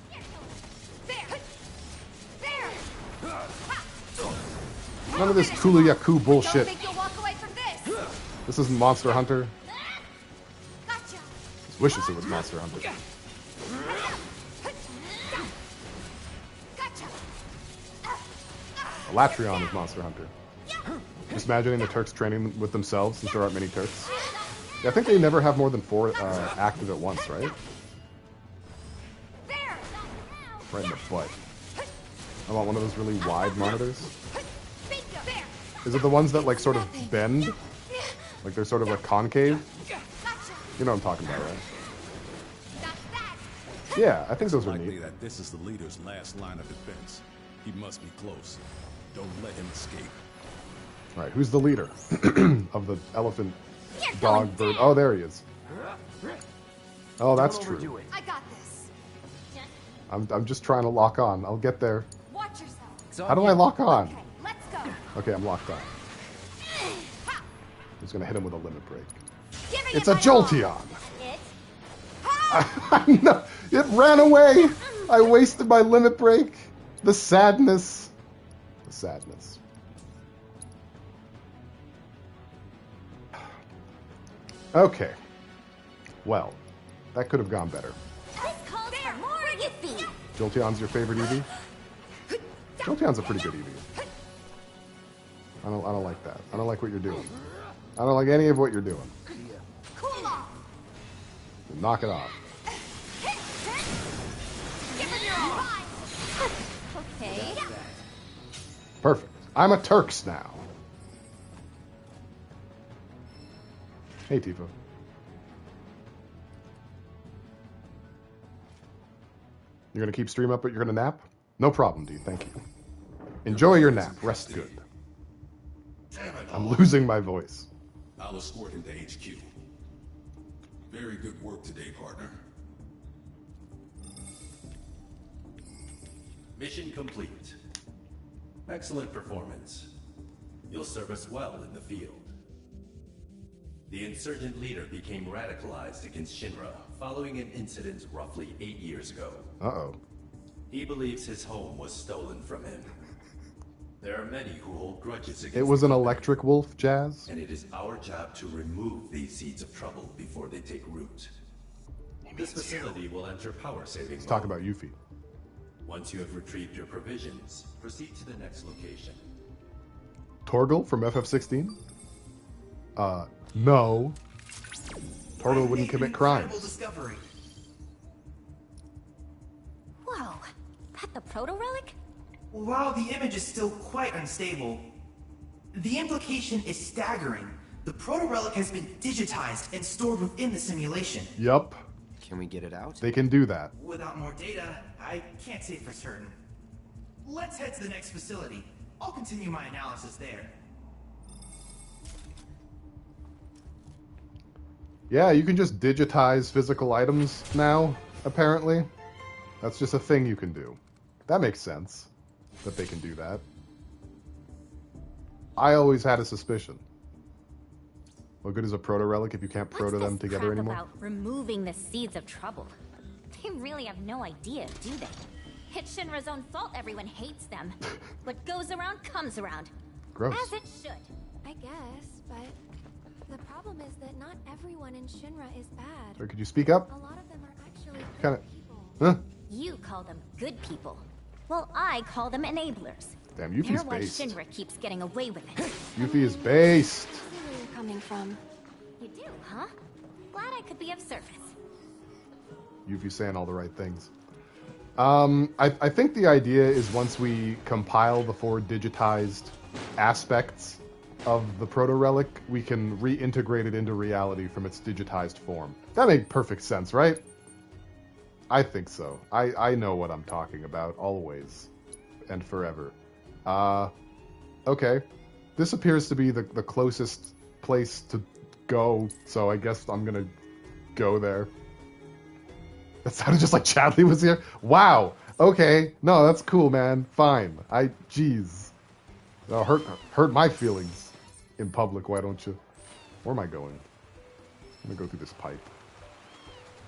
None of this Tulu-Yaku bullshit. This isn't Monster Hunter. Just wishes it was Monster Hunter. Alatreon is Monster Hunter. Just imagining the Turks training with themselves, since there aren't many Turks. Yeah, I think they never have more than 4 active at once, right? Right in the butt. I want one of those really wide monitors. Is it the ones that like sort of bend? Like they're sort of like concave? You know what I'm talking about, right? Yeah, I think those are neat. That this is the leader's last line of defense. He must be close. Don't let him escape. All right, who's the leader of the elephant, dog, bird? Oh, there he is. Oh, that's true. I got this. I'm just trying to lock on. I'll get there. Watch yourself. How do I lock on? Okay, let's go. Okay, I'm locked on. He's gonna hit him with a limit break. It's a Jolteon! No, it ran away! I wasted my limit break. The sadness. The sadness. Okay. Well, that could have gone better. Jolteon's your favorite Eevee? Jolteon's a pretty good Eevee. I don't like that. I don't like what you're doing. I don't like any of what you're doing. Knock it off. Okay. Perfect. I'm a Turks now. Hey, Tifa. You're gonna keep stream up, but you're gonna nap? No problem, dude. Thank you. Enjoy your nap. Rest good. I'm losing my voice. I'll escort him to HQ. Very good work today, partner. Mission complete. Excellent performance. You'll serve us well in the field. The insurgent leader became radicalized against Shinra following an incident roughly 8 years ago. Uh-oh. He believes his home was stolen from him. There are many who hold grudges against It was an electric wolf, Jazz? and it is our job to remove these seeds of trouble before they take root. This facility will enter power saving Let's talk about Yuffie. Once you have retrieved your provisions, proceed to the next location. Torgal from FF16? No. Torgal wouldn't commit crimes. Discovery. Whoa, that the proto-relic? While the image is still quite unstable, the implication is staggering. The proto-relic has been digitized and stored within the simulation. Yup. Can we get it out? They can do that. Without more data, I can't say for certain. Let's head to the next facility. I'll continue my analysis there. Yeah, you can just digitize physical items now, apparently. That's just a thing you can do. That makes sense, that they can do that. I always had a suspicion. What good is a proto-relic if you can't proto them together anymore? About removing the seeds of trouble. They really have no idea, do they? It's Shinra's own fault everyone hates them. What goes around comes around. Gross. As it should. I guess, but the problem is that not everyone in Shinra is bad. Or could you speak up? A lot of them are actually Kind of. people. Huh? You call them good people. Well, I call them enablers. Damn, Yuffie's They're why based. Shinra keeps getting away with it. Yuffie is based. I see where you're coming from. You do, huh? Glad I could be of service. Yuffie's saying all the right things. I think the idea is once we compile the 4 digitized aspects of the proto-relic, we can reintegrate it into reality from its digitized form. That makes perfect sense, right? I think so. I know what I'm talking about, always and forever. Okay. This appears to be the closest place to go, so I guess I'm gonna go there. That sounded just like Chadley was here. Wow. Okay. No, that's cool, man. Fine. Jeez. That'll hurt my feelings in public, why don't you? Where am I going? I'm gonna go through this pipe.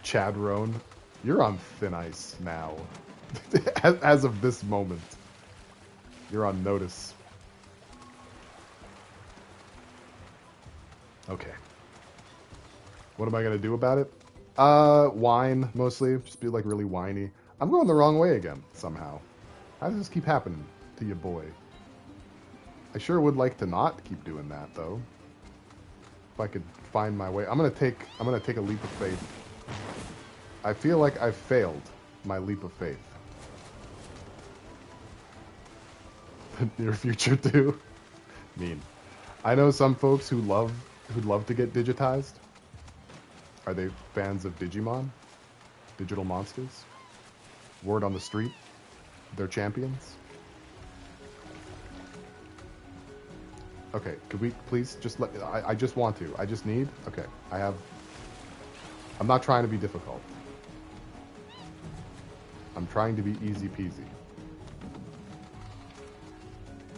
Chadrone, you're on thin ice now. As of this moment. You're on notice. Okay. What am I gonna do about it? Whine, mostly. Just be like really whiny. I'm going the wrong way again, somehow. How does this keep happening to you, boy? I sure would like to not keep doing that, though. If I could find my way. I'm gonna take a leap of faith. I feel like I've failed my leap of faith. The near future too. Mean. I know some folks who'd love to get digitized. Are they fans of Digimon? Digital monsters? Word on the street? They're champions? Okay, could we please just let... I just want to. I just need... Okay, I'm not trying to be difficult. I'm trying to be easy peasy.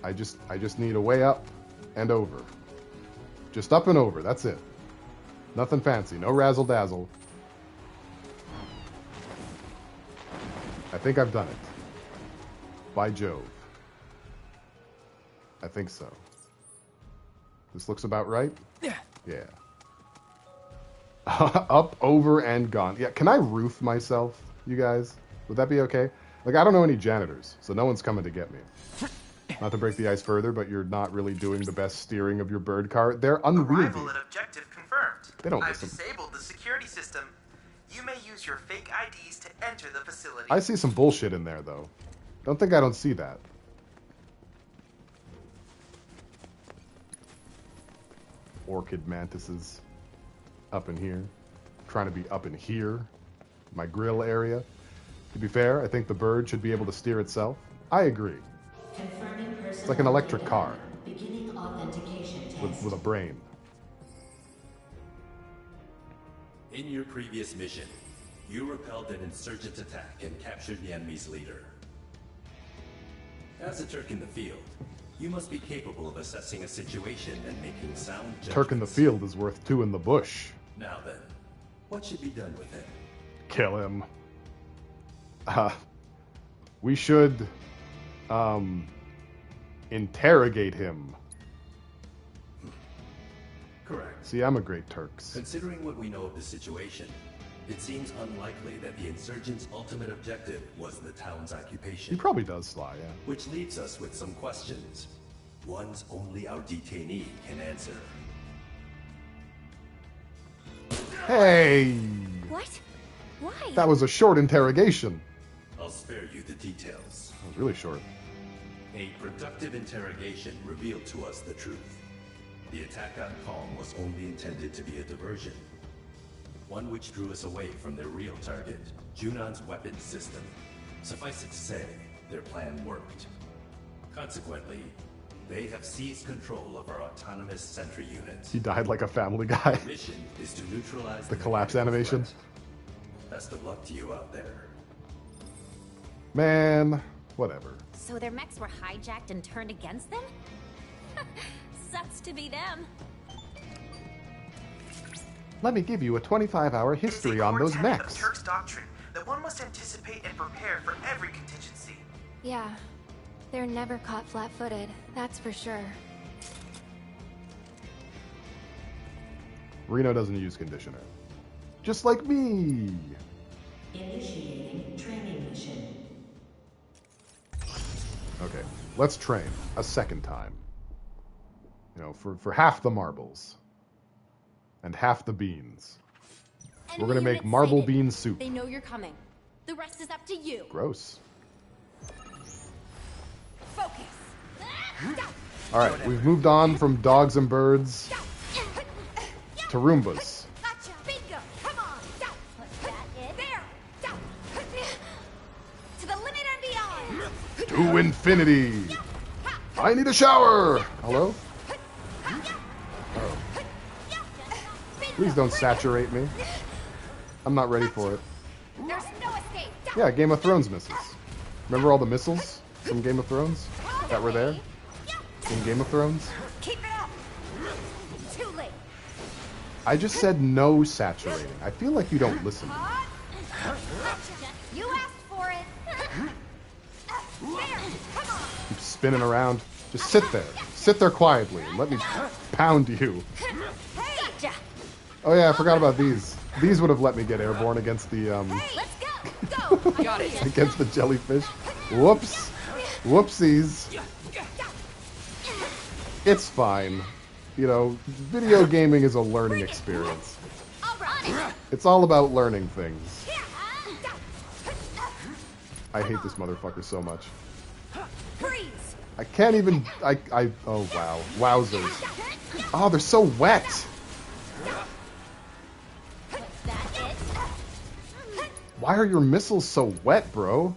I just need a way up and over. Just up and over, that's it. Nothing fancy, no razzle dazzle. I think I've done it. By Jove. I think so. This looks about right? Yeah. Yeah. Up, over, and gone. Yeah, can I roof myself, you guys? Would that be okay? Like, I don't know any janitors, so no one's coming to get me. Not to break the ice further, but you're not really doing the best steering of your bird car. They're unwieldy. Arrival at objective confirmed. They don't I've listen. disabled the security system. You may use your fake IDs to enter the facility. I see some bullshit in there, though. Don't think I don't see that. Orchid mantises. Up in here. Trying to be up in here. My grill area. To be fair, I think the bird should be able to steer itself. I agree. It's like an electric car. Beginning authentication test. With a brain. In your previous mission, you repelled an insurgent attack and captured the enemy's leader. As a Turk in the field, you must be capable of assessing a situation and making sound judgments. Turk in the field is worth two in the bush. Now then, what should be done with him? Kill him. We should, interrogate him. Correct. See, I'm a great Turks. Considering what we know of the situation, it seems unlikely that the insurgents' ultimate objective was the town's occupation. He probably does, Sly, yeah. Which leaves us with some questions. Ones only our detainee can answer. Hey! What? Why? That was a short interrogation. I'll spare you the details. That was really short. A productive interrogation revealed to us the truth. The attack on Calm was only intended to be a diversion. One which drew us away from their real target, Junon's weapons system. Suffice it to say, their plan worked. Consequently, they have seized control of our autonomous sentry units. He died like a Family Guy. The mission is to neutralize the collapse animation. threat. Best of luck to you out there. Man, whatever. So their mechs were hijacked and turned against them? Sucks to be them. Let me give you a 25-hour history on those mechs. Of Turk's doctrine that one must anticipate and prepare for every contingency. Yeah. They're never caught flat-footed, that's for sure. Reno doesn't use conditioner. Just like me. Initiating training mission. Okay, let's train a second time. You know, for half the marbles. And half the beans. We're gonna make marble bean soup. They know you're coming. The rest is up to you. Gross. Focus. Alright, we've moved on from dogs and birds to Roombas. Gotcha. Bingo. Come on. What's that? There. To the limit and beyond. To infinity. I need a shower. Hello? Oh. Please don't saturate me. I'm not ready for it. There's no escape. Yeah, Game of Thrones missiles. Remember all the missiles from Game of Thrones that were there? in Game of Thrones? Keep it up. Too late. I just said no saturating. I feel like you don't listen. You asked for it. There. Come on. Keep spinning around. Just sit there. Sit there quietly and let me pound you. Gotcha. Oh yeah, I forgot about these. These would have let me get airborne against the Let's go. Go. Got it. against the jellyfish. Whoops. Whoopsies. It's fine. You know, video gaming is a learning experience. It's all about learning things. I hate this motherfucker so much. Freeze. I can't even... oh, wow. Wowzers. Oh, they're so wet. Why are your missiles so wet, bro?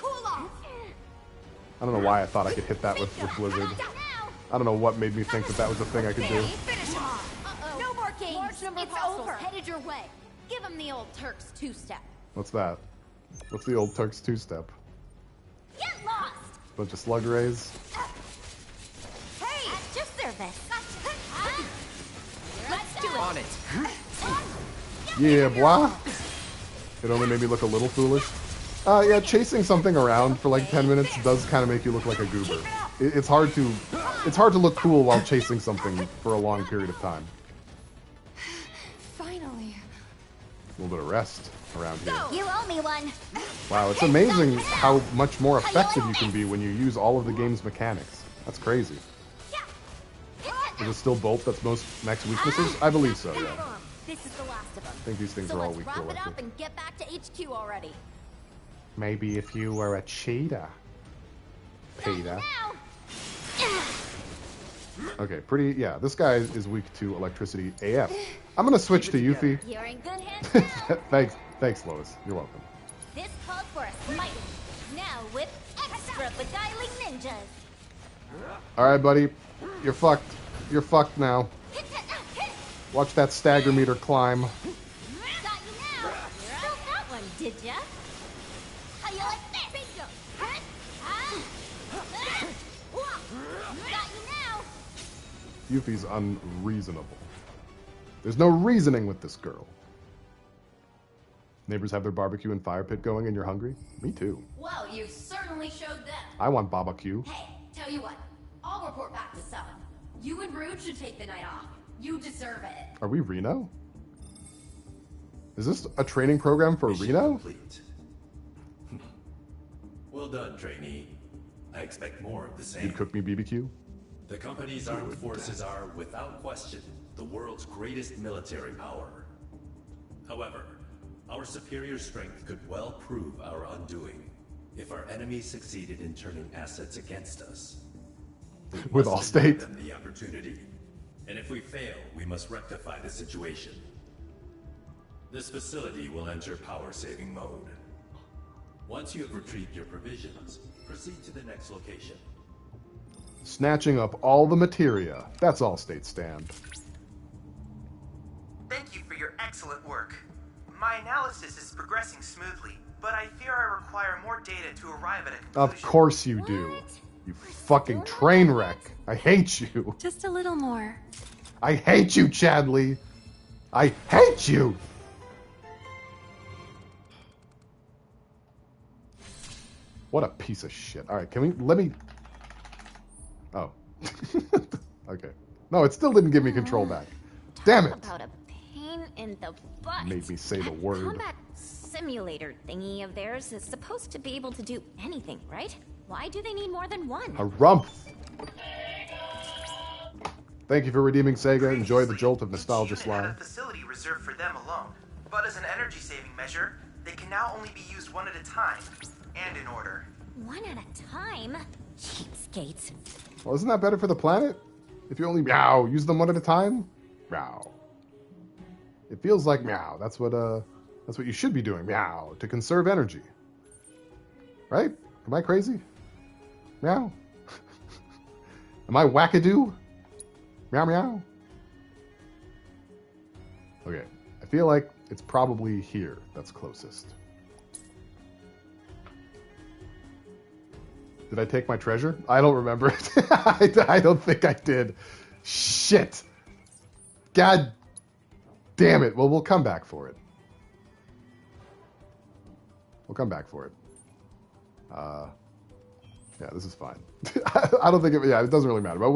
I don't know why I thought I could hit that with Blizzard. I don't know what made me think that that was a thing I could do. Finish him off. No more games. Large number it's over. Headed your way. Give him the old Turk's two-step. What's that? What's the old Turk's two-step? Get lost. Bunch of slug rays. Hey, at your service. Let's do it. On it. Yeah, boy. It only made me look a little foolish. Yeah, chasing something around for like 10 minutes does kind of make you look like a goober. It's hard to look cool while chasing something for a long period of time. Finally. A little bit of rest around here. You owe me one. Wow, it's amazing how much more effective you can be when you use all of the game's mechanics. That's crazy. Is it still Bolt that's most mech's weaknesses? I believe so, yeah. This is the last of them. I think these things So are all let's weak to wrap it electric. up and get back to HQ already. Maybe if you were a cheetah. Peter. Okay, pretty, yeah, this guy is weak to electricity AF. I'm gonna switch to Yuffie. You're in good hands now. Thanks, Lois. You're welcome. This calls for a smite. Now with extra beguiling ninjas. Alright, buddy. You're fucked. You're fucked now. Watch that stagger meter climb. Got you now. Felt that one, did ya? How you like that? Bingo. Got you now. Yuffie's unreasonable. There's no reasoning with this girl. Neighbors have their barbecue and fire pit going and you're hungry? Me too. Well, you certainly showed them. I want barbecue. Hey, tell you what, I'll report back to 7. You and Rude should take the night off. You deserve it. Are we Reno? Is this a training program for Reno? Complete. Well done, trainee. I expect more of the same. You'd cook me BBQ? The company's armed forces are, without question, the world's greatest military power. However, our superior strength could well prove our undoing if our enemies succeeded in turning assets against us. With Allstate? Give them the opportunity. And if we fail, we must rectify the situation. This facility will enter power-saving mode. Once you have retrieved your provisions, proceed to the next location. Snatching up all the materia. That's Allstate stand. Thank you for your excellent work. My analysis is progressing smoothly, but I fear I require more data to arrive at a conclusion. Of course you do. You fucking train wreck. I hate you. Just a little more. I hate you, Chadley. I hate you. What a piece of shit. All right, let me... Oh. Okay. No, it still didn't give me control back. Damn it. About a pain in the butt. Made me say the word. Combat simulator thingy of theirs is supposed to be able to do anything, right? Why do they need more than one? A rump. Thank you for redeeming Sega. Enjoy the jolt of nostalgia Had slide. a facility reserved for them alone, but as an energy-saving measure, they can now only be used one at a time, and in order. One at a time? Cheapskates. Well, isn't that better for the planet? If you only use them one at a time? Meow. It feels like meow. That's what you should be doing. Meow. To conserve energy. Right? Am I crazy? Meow. Am I wackadoo? Meow meow. Okay. I feel like it's probably here that's closest. Did I take my treasure? I don't remember it. I don't think I did. Shit. God damn it. Well, we'll come back for it. We'll come back for it. Yeah, this is fine. I don't think it. Yeah, it doesn't really matter. But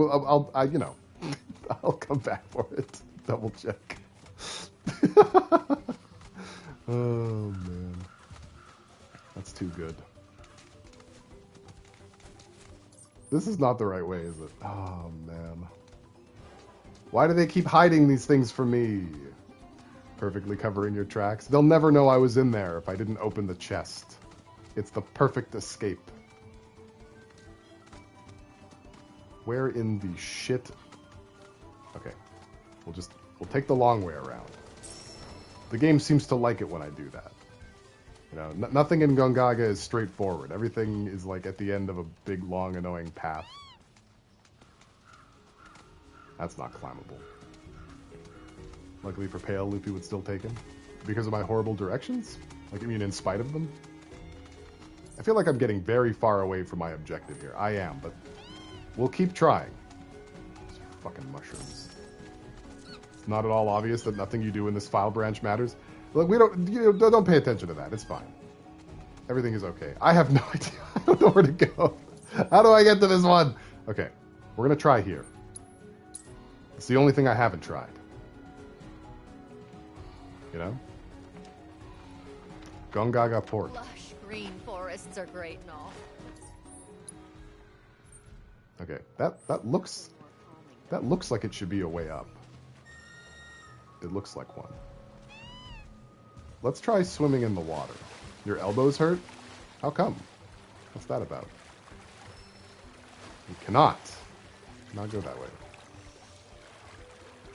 I'll come back for it. Double check. Oh man, that's too good. This is not the right way, is it? Oh man, why do they keep hiding these things from me? Perfectly covering your tracks. They'll never know I was in there if I didn't open the chest. It's the perfect escape. Where in the shit? Okay, we'll take the long way around. The game seems to like it when I do that. You know, nothing in Gongaga is straightforward. Everything is like at the end of a big, long, annoying path. That's not climbable. Luckily for Pale, Luffy would still take him. Because of my horrible directions? Like, I mean, in spite of them? I feel like I'm getting very far away from my objective here. I am, but we'll keep trying. These fucking mushrooms. It's not at all obvious that nothing you do in this file branch matters. Look, don't pay attention to that. It's fine. Everything is okay. I have no idea. I don't know where to go. How do I get to this one? Okay, we're gonna try here. It's the only thing I haven't tried. You know? Gongaga Port. Lush green forests are great and all. Okay, that looks like it should be a way up. It looks like one. Let's try swimming in the water. Your elbows hurt? How come? What's that about? You cannot go that way.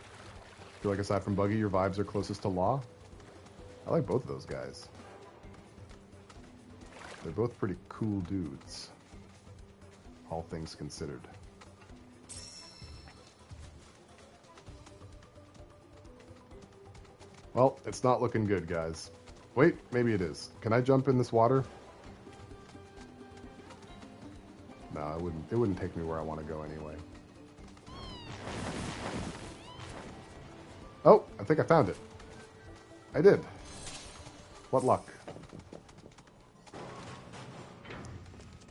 I feel like aside from Buggy, your vibes are closest to Law. I like both of those guys. They're both pretty cool dudes. All things considered. Well, it's not looking good, guys. Wait, maybe it is. Can I jump in this water? No, it wouldn't take me where I want to go anyway. Oh, I think I found it. I did. What luck.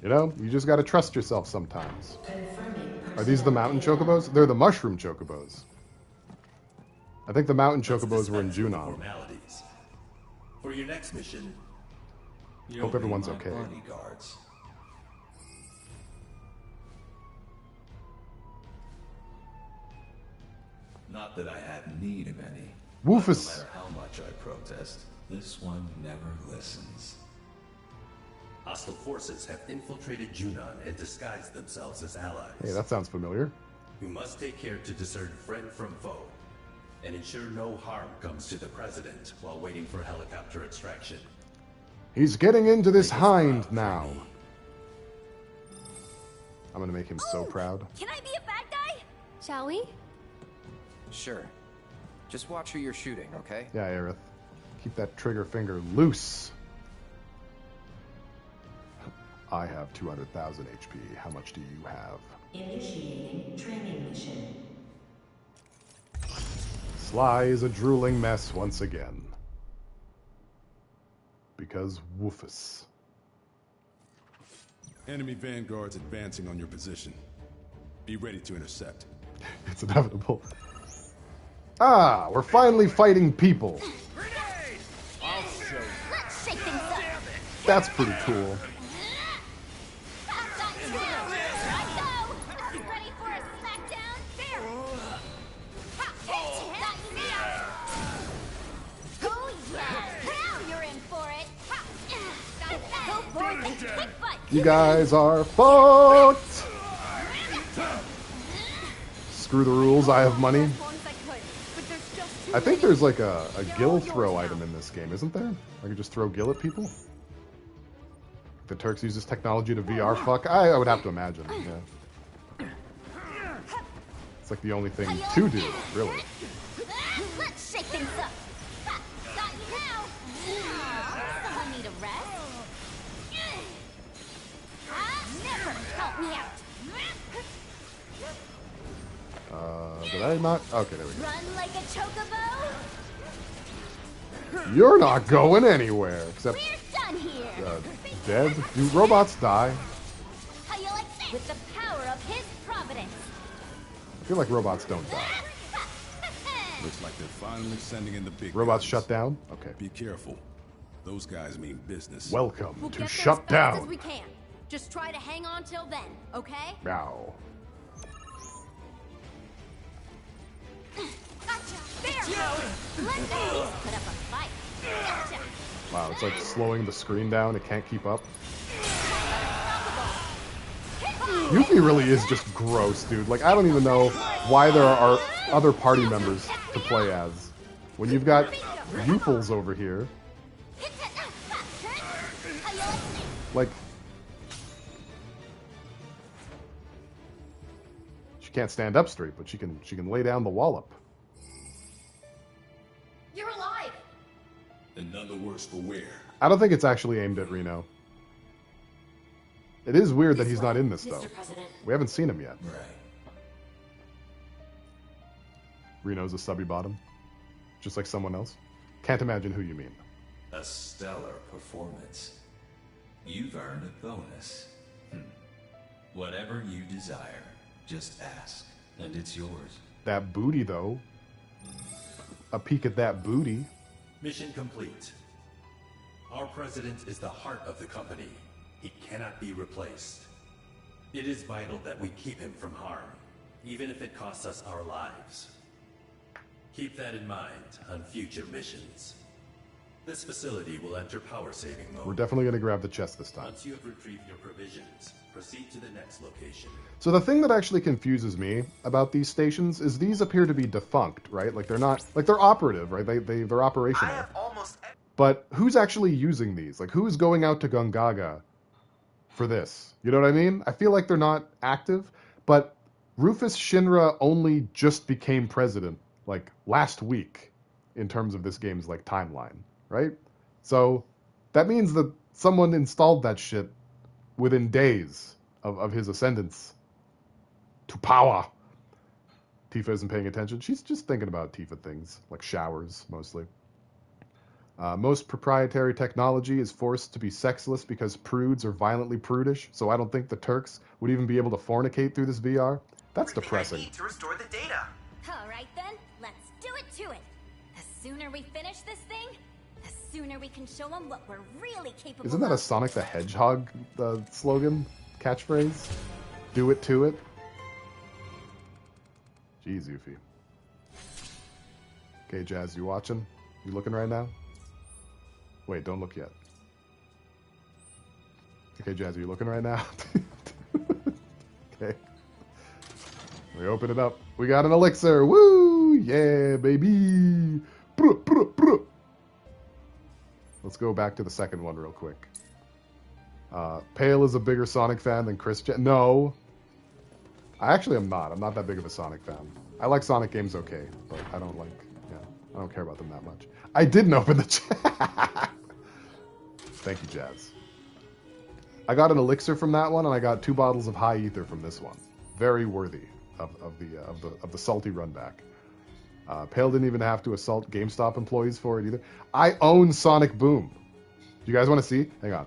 You know, you just gotta trust yourself sometimes. Are these the mountain chocobos? They're the mushroom chocobos. I think the mountain chocobos were in Junon. For your next mission, hope everyone's okay. Bodyguards. Not that I have need of any. Woofus. No matter how much I protest, this one never listens. Hostile forces have infiltrated Junon and disguised themselves as allies. Hey, that sounds familiar. We must take care to discern friend from foe, and ensure no harm comes to the President while waiting for helicopter extraction. He's getting into this hind now. I'm gonna make him so proud. Can I be a bad guy? Shall we? Sure. Just watch who you're shooting, okay? Yeah, Aerith. Keep that trigger finger loose. I have 200,000 HP. How much do you have? Initiating training mission. Sly is a drooling mess once again. Because woofus. Enemy vanguards advancing on your position. Be ready to intercept. It's inevitable. Ah, we're finally fighting people. I'll show you. Let's shake things up. That's pretty cool. Ready for a smackdown? There. Got you now. Oh yeah. Now you're in for it. Go forward and kick butt. You guys are fucked. Screw the rules. I have money. I think there's like a gill throw item in this game, isn't there? I could just throw gill at people? The Turks use this technology to VR fuck? I would have to imagine, yeah. It's like the only thing to do, really. Let's shake things up. Got you now. Someone need a rest? Never. me out. Did I not? Okay, there we go. Run like a chocobo. You're not going anywhere. Except, We're done here. dead? Do robots die? How you like this? With the power of his providence. I feel like robots don't die. Looks like they're finally sending in the big Robots guns. shut down? Okay. Be careful. Those guys mean business. Welcome We'll to get Shut there as fast Down. as we can. Just try to hang on till then, okay? Now. Gotcha. There. Let's put up a fight. Gotcha. Wow, it's like slowing the screen down. It can't keep up. Yuffie really is just gross, dude. Like, I don't even know why there are other party members to play as. When you've got Yufels over here. Like, she can't stand up straight, but she can lay down the wallop. You're alive. And none the worse for wear. I don't think it's actually aimed at Reno. It is weird that he's not in this, though. We haven't seen him yet. Right. Reno's a subby bottom. Just like someone else. Can't imagine who you mean. A stellar performance. You've earned a bonus. Whatever you desire, just ask, and it's yours. That booty, though. A peek at that booty. Mission complete. Our president is the heart of the company. He cannot be replaced. It is vital that we keep him from harm, even if it costs us our lives. Keep that in mind on future missions. This facility will enter power saving mode. We're definitely going to grab the chest this time. Once you have retrieved your provisions, proceed to the next location. So the thing that actually confuses me about these stations is these appear to be defunct, right? Like they're not, like they're operative, right? They're operational. I have almost. But who's actually using these? Like who's going out to Gongaga for this? You know what I mean? I feel like they're not active, but Rufus Shinra only just became president like last week in terms of this game's like timeline, right? So that means that someone installed that shit within days of his ascendance to power. Tifa isn't paying attention. She's just thinking about Tifa things, like showers, mostly. Most proprietary technology is forced to be sexless because prudes are violently prudish, so I don't think the Turks would even be able to fornicate through this VR. That's depressing. To restore the data. All right then, let's do it to it. The sooner we finish this thing, the sooner we can show them what we're really capable of. Isn't that a Sonic the Hedgehog slogan, catchphrase? Do it to it. Jeez, Yuffie. Okay, Jazz, you watching? You looking right now? Wait, don't look yet. Okay, Jazz, are you looking right now? Okay. We open it up. We got an elixir. Woo! Yeah, baby! Let's go back to the second one real quick. Pale is a bigger Sonic fan than Chris. No. I actually am not. I'm not that big of a Sonic fan. I like Sonic games okay, but I don't like, I don't care about them that much. I didn't open the chat. Thank you, Jazz. I got an elixir from that one, and I got 2 bottles of high ether from this one. Very worthy of the salty run back. Pale didn't even have to assault GameStop employees for it either. I own Sonic Boom. Do you guys want to see? Hang on.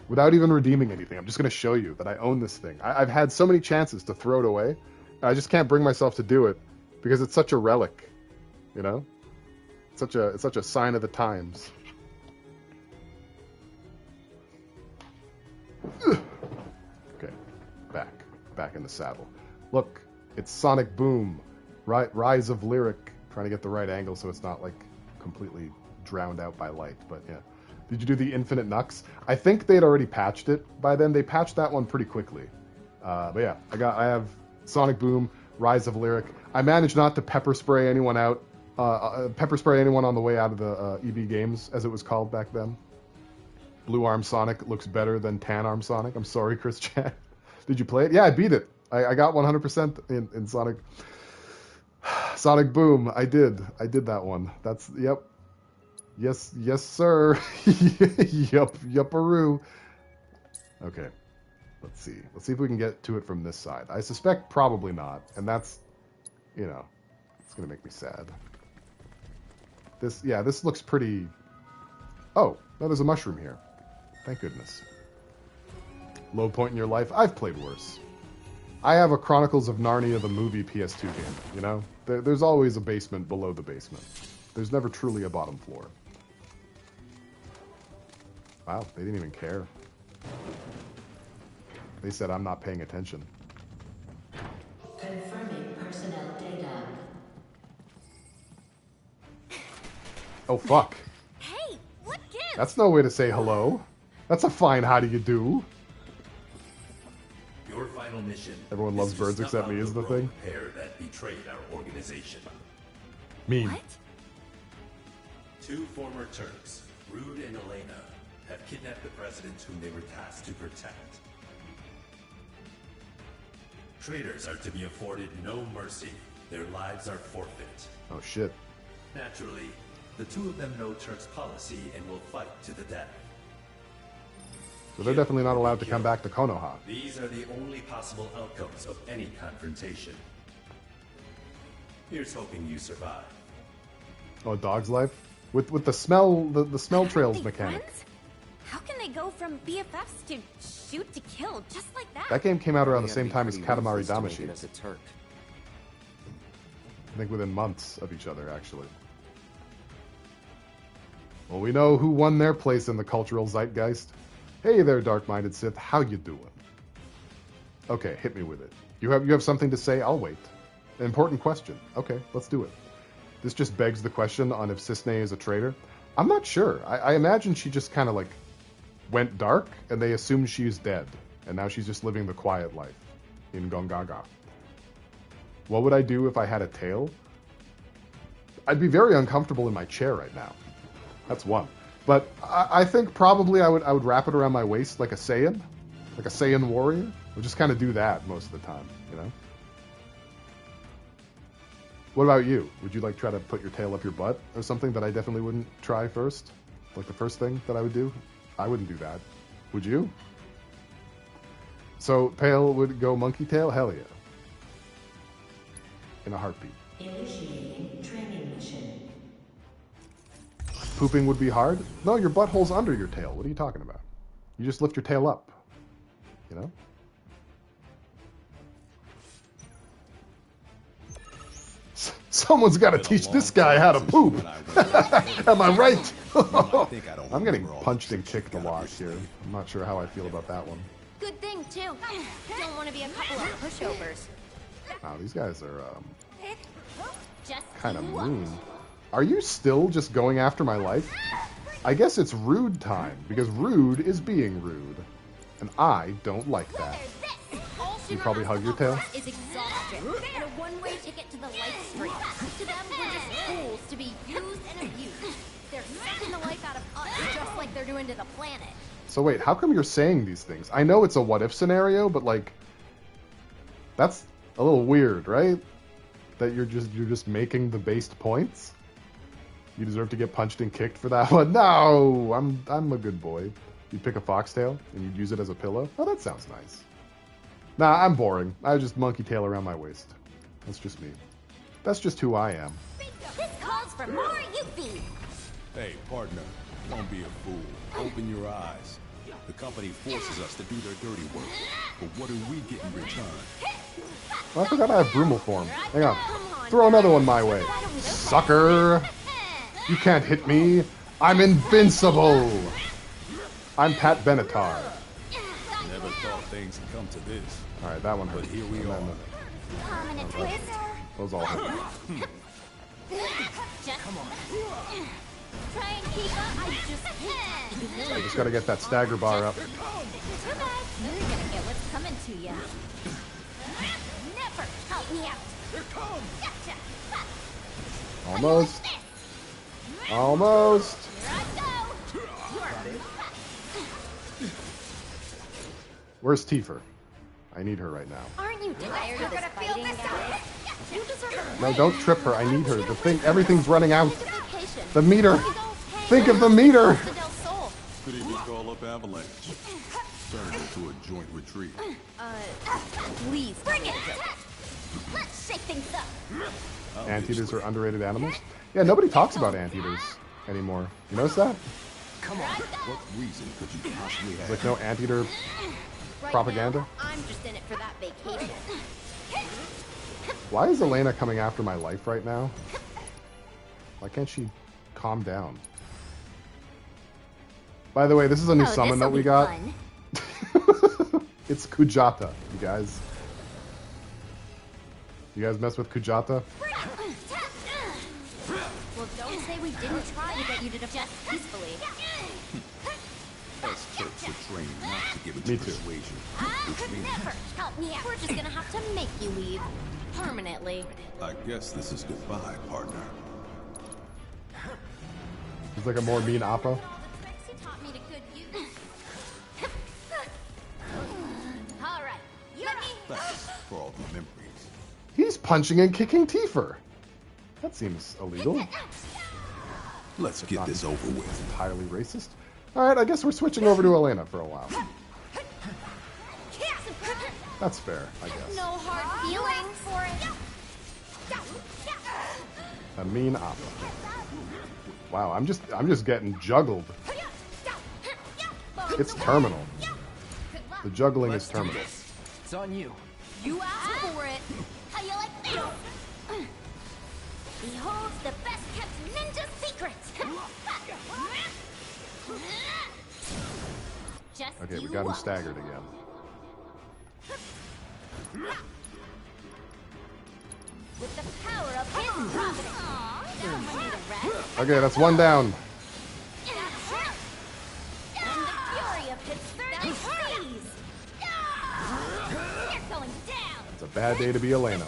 Without even redeeming anything, I'm just going to show you that I own this thing. I've had so many chances to throw it away, and I just can't bring myself to do it because it's such a relic, you know? It's such a sign of the times. Okay, back in the saddle. Look, it's Sonic Boom, Rise of Lyric. Trying to get the right angle so it's not like completely drowned out by light, but yeah. Did you do the Infinite Nux? I think they'd already patched it by then. They patched that one pretty quickly. But yeah, I have Sonic Boom, Rise of Lyric. I managed not to pepper spray anyone out. Pepper spray anyone on the way out of the EB Games, as it was called back then. Blue Arm Sonic looks better than Tan Arm Sonic. I'm sorry, Chris Chan. Did you play it? Yeah, I beat it. I got 100% in Sonic. Sonic Boom. I did that one. That's, yep. Yes, sir. Yupperoo. Okay. Let's see. Let's see if we can get to it from this side. I suspect probably not, and that's, you know, it's gonna make me sad. This looks pretty... Oh, no, there's a mushroom here. Thank goodness. Low point in your life? I've played worse. I have a Chronicles of Narnia the movie PS2 game, you know? There's always a basement below the basement. There's never truly a bottom floor. Wow, they didn't even care. They said I'm not paying attention. Confirming personnel data. Oh, fuck. Hey, what gives? That's no way to say hello. That's a fine how do you do. Your final mission. Everyone loves birds except me is the thing. Pair that betrayed our organization. Mean. What? Two former Turks, Rude and Elena, have kidnapped the president whom they were tasked to protect. Traitors are to be afforded no mercy. Their lives are forfeit. Oh, shit. Naturally, the two of them know Turk's policy and will fight to the death. So they're definitely not allowed to come back to Konoha. These are the only possible outcomes of any confrontation. Here's hoping you survive. Oh, a dog's life? With the smell, the smell trails mechanic. Friends? How can they go from BFFs to shoot to kill just like that? That game came out around the same time as Katamari ruthless to make Damacy. it as a Turk. I think within months of each other, actually. Well, we know who won their place in the cultural zeitgeist. Hey there, dark-minded Sith. How you doing? Okay, hit me with it. You have something to say? I'll wait. An important question. Okay, let's do it. This just begs the question on if Cisne is a traitor. I'm not sure. I imagine she just kind of like went dark, and they assumed she's dead, and now she's just living the quiet life in Gongaga. What would I do if I had a tail? I'd be very uncomfortable in my chair right now. That's one. But I think probably I would wrap it around my waist like a Saiyan warrior. I would just kind of do that most of the time, you know? What about you? Would you like try to put your tail up your butt or something that I definitely wouldn't try first? Like the first thing that I would do? I wouldn't do that. Would you? So Pale would go monkey tail? Hell yeah. In a heartbeat. Initiating training mission. Pooping would be hard? No, your butthole's under your tail. What are you talking about? You just lift your tail up. You know? Someone's got to teach this guy how to poop. Am I right? I'm getting punched and kicked a lot here. I'm not sure how I feel about that one. Good thing, too. Don't want to be a couple of pushovers. Wow, these guys are Just kind of mean. Are you still just going after my life? I guess it's rude time, because rude is being rude. And I don't like that. You probably hug your tail? Is exhaustion and a one-way ticket to the light stream. To them, we're just tools to be used and abused. They're sucking the life out of us just like they're doing to the planet. So wait, how come you're saying these things? I know it's a what-if scenario, but like, that's a little weird, right? That you're just making the based points? You deserve to get punched and kicked for that one. No, I'm a good boy. You'd pick a foxtail and you'd use it as a pillow. Oh, that sounds nice. Nah, I'm boring. I just monkey tail around my waist. That's just me. That's just who I am. This calls for more Yuffie. Hey, partner, don't be a fool. Open your eyes. The company forces us to do their dirty work. But what do we get in return? Oh, I forgot I have Brumal form. Hang on. Throw another one my way. Sucker! You can't hit me. I'm invincible! I'm Pat Benatar. Never thought things would come to this. Alright, that one hurt. But here we are. Permanent twist. Those all hurt. Come on. Try and keep up. I just gotta get that stagger bar up. Too bad. You're gonna get what's coming to you. Never help me out. Here comes. Gotcha. Almost. Almost. Here I go. Where's Tifa? I need her right now. Aren't you tired of this fighting, guys? You deserve a No, don't trip her. I need her. The thing, everything's running out. The meter. Think of the meter. Could even call up Avalanche. Turn to a joint retreat. Please bring it. Let's shake things up. Anteaters are underrated animals? Yeah, nobody talks about anteaters anymore. You notice that? Come on. What reason could you possibly have? There's like no anteater Right propaganda? now, I'm just in it for that vacation. Why is Elena coming after my life right now? Why can't she calm down? By the way, this is a new summon that we got. It's Kujata, you guys. You guys mess with Kujata? Well, don't say we didn't try to get you to defect peacefully. Us Turks are trained not to give it Me to too. persuasion. Could never help me out. We're just gonna have to make you leave. Permanently. I guess this is goodbye, partner. He's like a more mean Appa. He taught me to good use. All right, you're me. Thanks for all the memories. He's punching and kicking Tifa. That seems illegal. Let's get this over with. It's entirely racist. Alright, I guess we're switching over to Elena for a while. That's fair, I guess. No hard feelings for it. A mean Appa. Wow, I'm just getting juggled. It's terminal. The juggling is terminal. It's on you. You asked for it. How you like this? Behold the best kept ninja secrets. Just Okay, we you got him won't. staggered again. With the power of hidden providence. Now I need a rest. Okay, that's one down. And the fury of his surging seas. You're going down. It's a bad day to be Elena.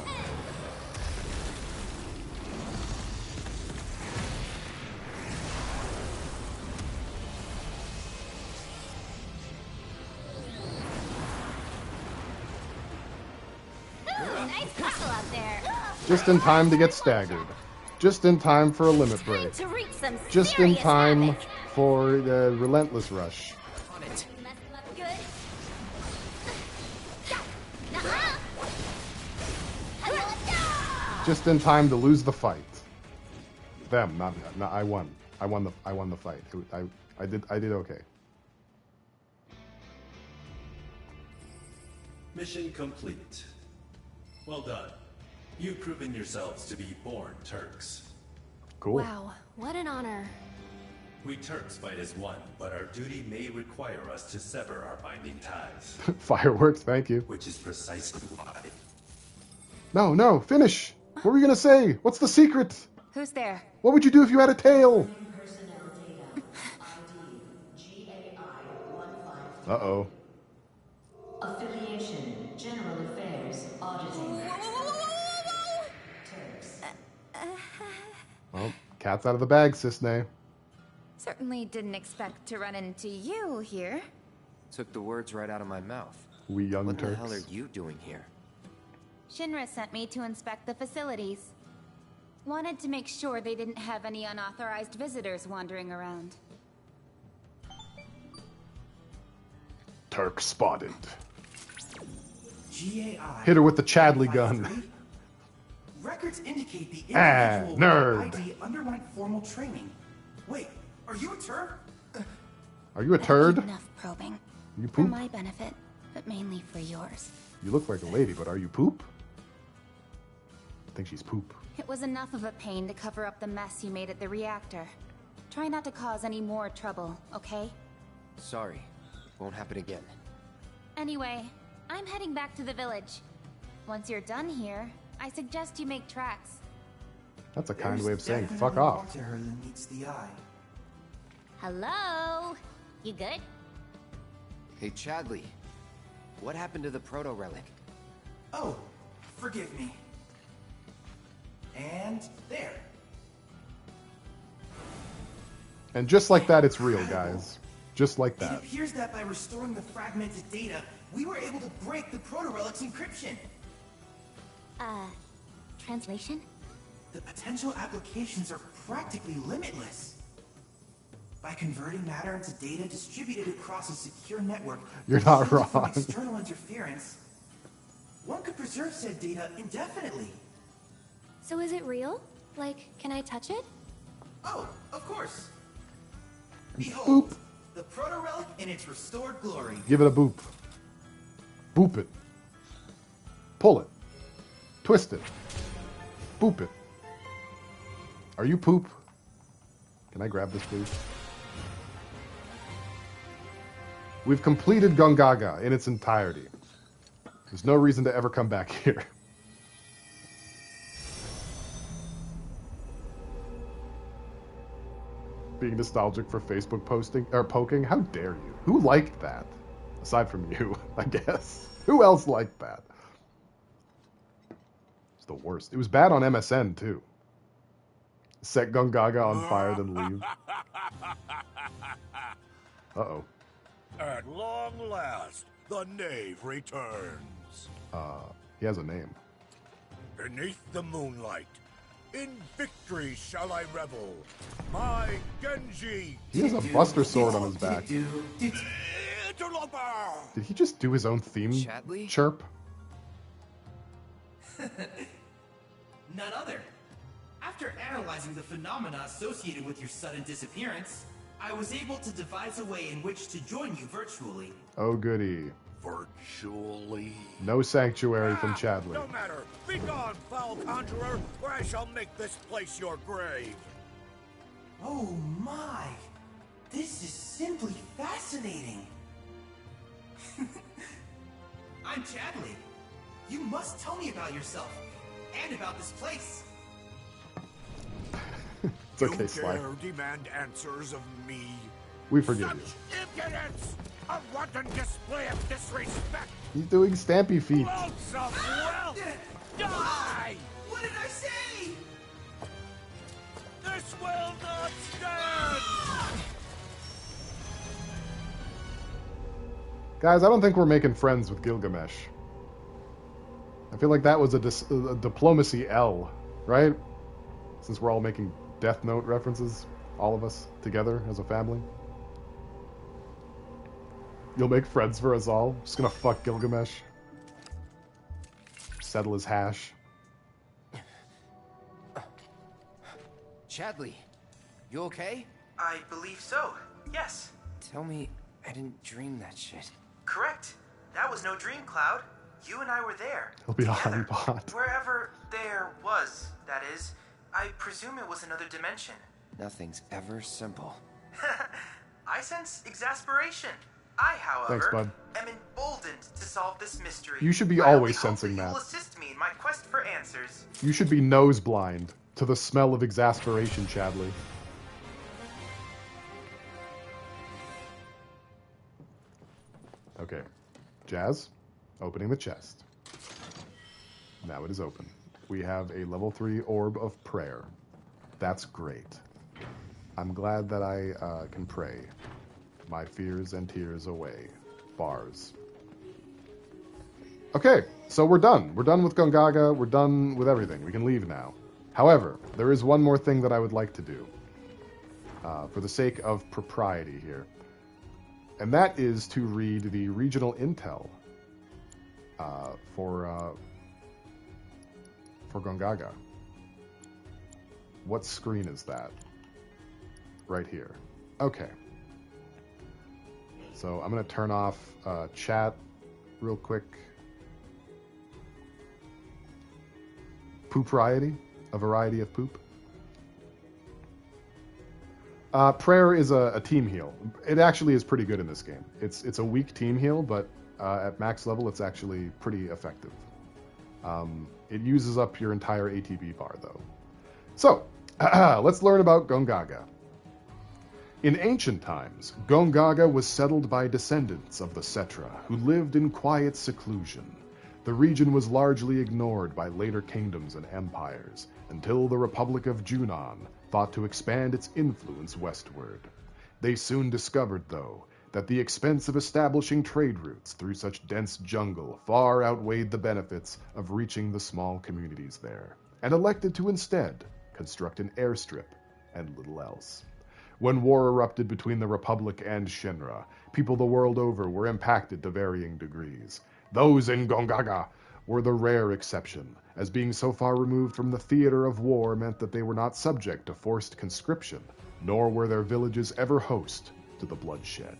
Nice hustle out there. Just in time to get staggered. Just in time for a limit break. To reach some Just in serious time havoc. for the relentless rush. On it. Must look good. Nuh-uh. Just in time to lose the fight. Them, not I won. I won the fight. I did okay. Mission complete. Well done. You've proven yourselves to be born Turks. Cool. Wow, what an honor. We Turks fight as one, but our duty may require us to sever our binding ties. Fireworks, thank you. Which is precisely why. No, finish! What were you gonna say? What's the secret? Who's there? What would you do if you had a tail? Uh-oh. Affiliation, General Affairs, Auditing. Turks. Well, cat's out of the bag, Cisne. Certainly didn't expect to run into you here. Took the words right out of my mouth. We young What Turks. the hell are you doing here? Shinra sent me to inspect the facilities. Wanted to make sure they didn't have any unauthorized visitors wandering around. Turk spotted. GAI. Hit her with the Chadley gun. Records indicate the Ah, individual nerd. ID underwent formal training. Wait, are you a Turk? Are you a turd? Enough probing. You For poop? my benefit, but mainly for yours. You look like a lady, but are you poop? I think she's poop. It was enough of a pain to cover up the mess you made at the reactor. Try not to cause any more trouble, okay? Sorry. Won't happen again. Anyway, I'm heading back to the village. Once you're done here, I suggest you make tracks. That's a kind There's way of saying definitely fuck more off. to her than meets the eye. Hello? You good? Hey, Chadley. What happened to the proto-relic? Oh, forgive me. And there. And just like that, it's real, guys. Just like It that. appears that by restoring the fragmented data, we were able to break the proto-relic's encryption. Translation? The potential applications are practically limitless. By converting matter into data distributed across a secure network, You're not shielded from wrong. external interference, one could preserve said data indefinitely. So is it real? Like, can I touch it? Oh, of course. Behold, Boop. the proto-relic in its restored glory. Give it a boop. Boop it. Pull it. Twist it. Boop it. Are you poop? Can I grab this, please? We've completed Gongaga in its entirety. There's no reason to ever come back here. Being nostalgic for Facebook posting or poking? How dare you? Who liked that? Aside from you, I guess. Who else liked that? It's the worst. It was bad on MSN too. Set Gongaga on fire, then leave. Uh-oh. At long last, the knave returns. He has a name. Beneath the moonlight, in victory shall I revel. My Genji. He has a buster sword on his back. Interloper. Did he just do his own theme Chadley? chirp? None other. After analyzing the phenomena associated with your sudden disappearance, I was able to devise a way in which to join you virtually. Oh, goody. Virtually. No sanctuary from Chadley. No matter. Be gone, foul conjurer, or I shall make this place your grave. Oh my! This is simply fascinating! I'm Chadley. You must tell me about yourself, and about this place. It's okay, Sly. You dare demand answers of me? We forgive you. Such impudence! A wanton display of disrespect! He's doing stampy feet. Loathsome wealth! Die! What did I say? This will not stand! Guys, I don't think we're making friends with Gilgamesh. I feel like that was a diplomacy L, right? Since we're all making Death Note references, all of us together as a family. You'll make friends for us all. Just gonna fuck Gilgamesh. Settle his hash. Chadley, you okay? I believe so, yes. Tell me I didn't dream that shit. Correct. That was no dream, Cloud. You and I were there. He'll be a together. honeypot. Wherever there was, that is. I presume it was another dimension. Nothing's ever simple. I sense exasperation. I, however, Thanks, bud. am emboldened to solve this mystery. You should be I only always hope sensing that. You that. will assist me in my quest for answers. You should be nose blind to the smell of exasperation, Chadley. Okay. Jazz, opening the chest. Now it is open. We have a level 3 orb of prayer. That's great. I'm glad that I can pray my fears and tears away. Bars. Okay, so we're done. We're done with Gongaga. We're done with everything. We can leave now. However, there is one more thing that I would like to do. For the sake of propriety here. And that is to read the regional intel for Gongaga. What screen is that? Right here. Okay. So I'm going to turn off chat real quick. Poop-riety? A variety of poop? Prayer is a team heal. It actually is pretty good in this game. It's a weak team heal, but at max level, it's actually pretty effective. It uses up your entire ATB bar, though. So, let's learn about Gongaga. In ancient times, Gongaga was settled by descendants of the Cetra, who lived in quiet seclusion. The region was largely ignored by later kingdoms and empires, until the Republic of Junon thought to expand its influence westward. They soon discovered, though, that the expense of establishing trade routes through such dense jungle far outweighed the benefits of reaching the small communities there, and elected to instead construct an airstrip and little else. When war erupted between the Republic and Shinra, people the world over were impacted to varying degrees. Those in Gongaga were the rare exception, as being so far removed from the theater of war meant that they were not subject to forced conscription, nor were their villages ever host to the bloodshed.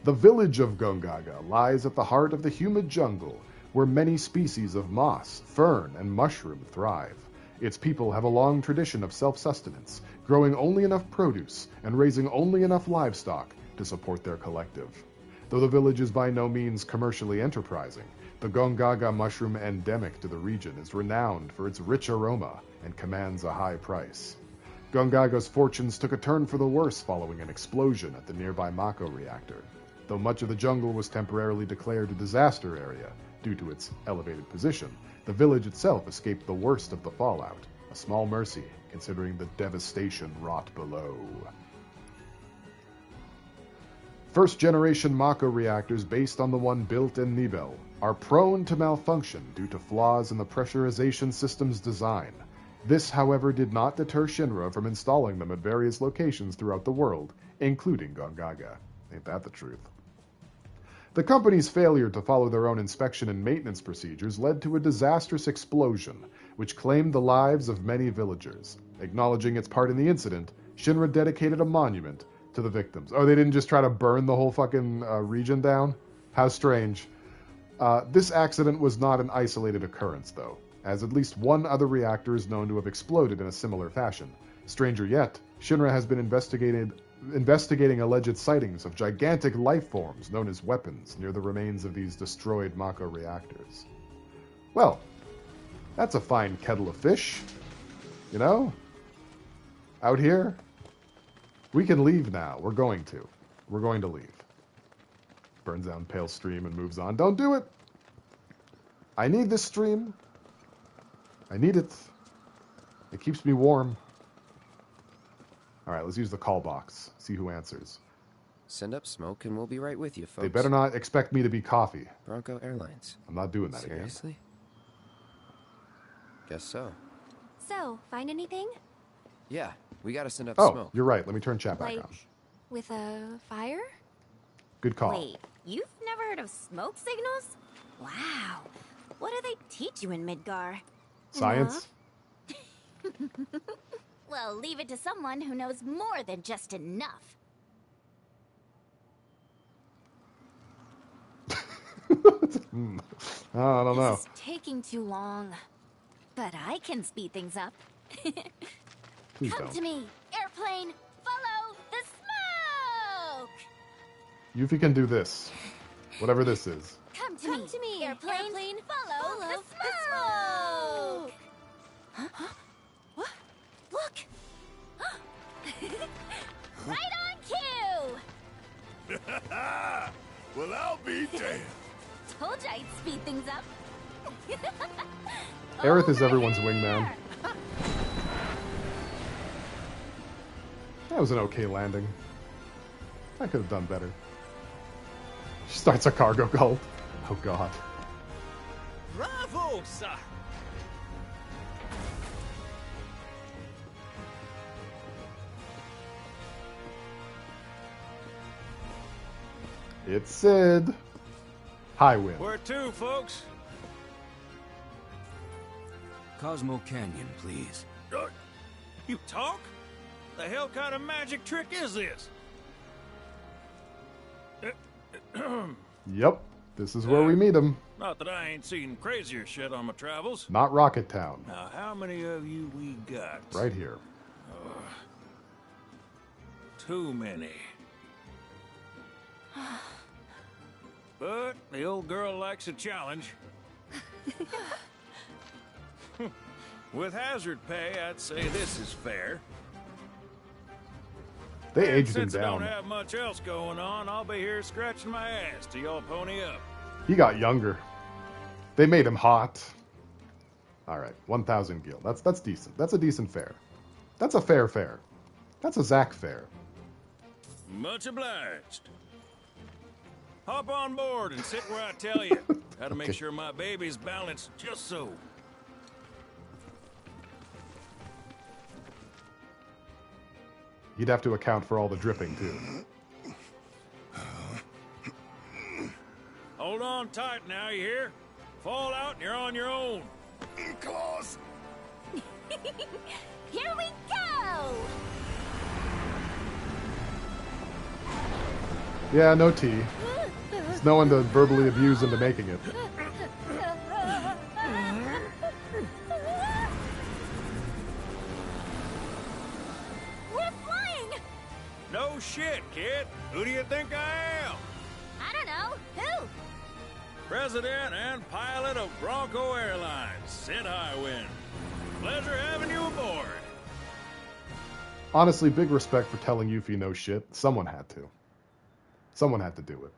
The village of Gongaga lies at the heart of the humid jungle, where many species of moss, fern, and mushroom thrive. Its people have a long tradition of self-sustenance, growing only enough produce and raising only enough livestock to support their collective. Though the village is by no means commercially enterprising, the Gongaga mushroom endemic to the region is renowned for its rich aroma and commands a high price. Gongaga's fortunes took a turn for the worse following an explosion at the nearby Mako reactor. Though much of the jungle was temporarily declared a disaster area due to its elevated position, the village itself escaped the worst of the fallout, a small mercy considering the devastation wrought below. First-generation Mako reactors based on the one built in Nibel are prone to malfunction due to flaws in the pressurization system's design. This, however, did not deter Shinra from installing them at various locations throughout the world, including Gongaga. Ain't that the truth? The company's failure to follow their own inspection and maintenance procedures led to a disastrous explosion, which claimed the lives of many villagers. Acknowledging its part in the incident, Shinra dedicated a monument to the victims. Oh, they didn't just try to burn the whole fucking region down? How strange. This accident was not an isolated occurrence, though, as at least one other reactor is known to have exploded in a similar fashion. Stranger yet, Shinra has been investigating alleged sightings of gigantic life forms known as weapons near the remains of these destroyed Mako reactors. Well, that's a fine kettle of fish. You know? Out here? We can leave now. We're going to. We're going to leave. Burns down pale stream and moves on. Don't do it! I need this stream. I need it. It keeps me warm. Alright, let's use the call box. See who answers. Send up smoke and we'll be right with you, folks. They better not expect me to be coffee. Bronco Airlines. I'm not doing that Seriously? again. Guess so. So, find anything? Yeah, we gotta send up Oh, smoke. you're right. Let me turn chat back Like, on. with a fire? Good call. Wait, you've never heard of smoke signals? Wow. What do they teach you in Midgar? Science? Well, leave it to someone who knows more than just enough. I don't know. This is taking too long. But I can speed things up. Please Come don't. to me, airplane. Follow the smoke. Yuffie can do this. Whatever this is. Come to me, airplane. Follow the smoke. Huh? What? Look. Right on cue. Well, I'll be damned. Told you I'd speed things up. Aerith is everyone's wingman. That was an okay landing. I could have done better. She starts a cargo cult. Oh god. Bravo, sir. It's Sid. High wind. Where to, folks? Cosmo Canyon, please. You talk? The hell kind of magic trick is this? Yep. This is where we meet him. Not that I ain't seen crazier shit on my travels. Not Rocket Town. Now, how many of you we got? Right here. Too many. But the old girl likes a challenge. With hazard pay, I'd say this is fair. They And aged him since I down. don't have much else going on, I'll be here scratching my ass till y'all pony up. He got younger. They made him hot. Alright, 1,000 gil. That's decent. That's a decent fare. That's a fair fare. That's a Zack fare. Much obliged. Hop on board and sit where I tell you. Gotta make sure my baby's balanced just so. He'd have to account for all the dripping, too. Hold on tight now, you hear? Fall out and you're on your own. Claws! Here we go! Yeah, no tea. There's no one to verbally abuse into making it. We're flying! No shit, kid. Who do you think I am? I don't know. Who? President and pilot of Bronco Airlines, Sid Highwind. Pleasure having you aboard. Honestly, big respect for telling Yuffie no shit. Someone had to. Someone had to do it.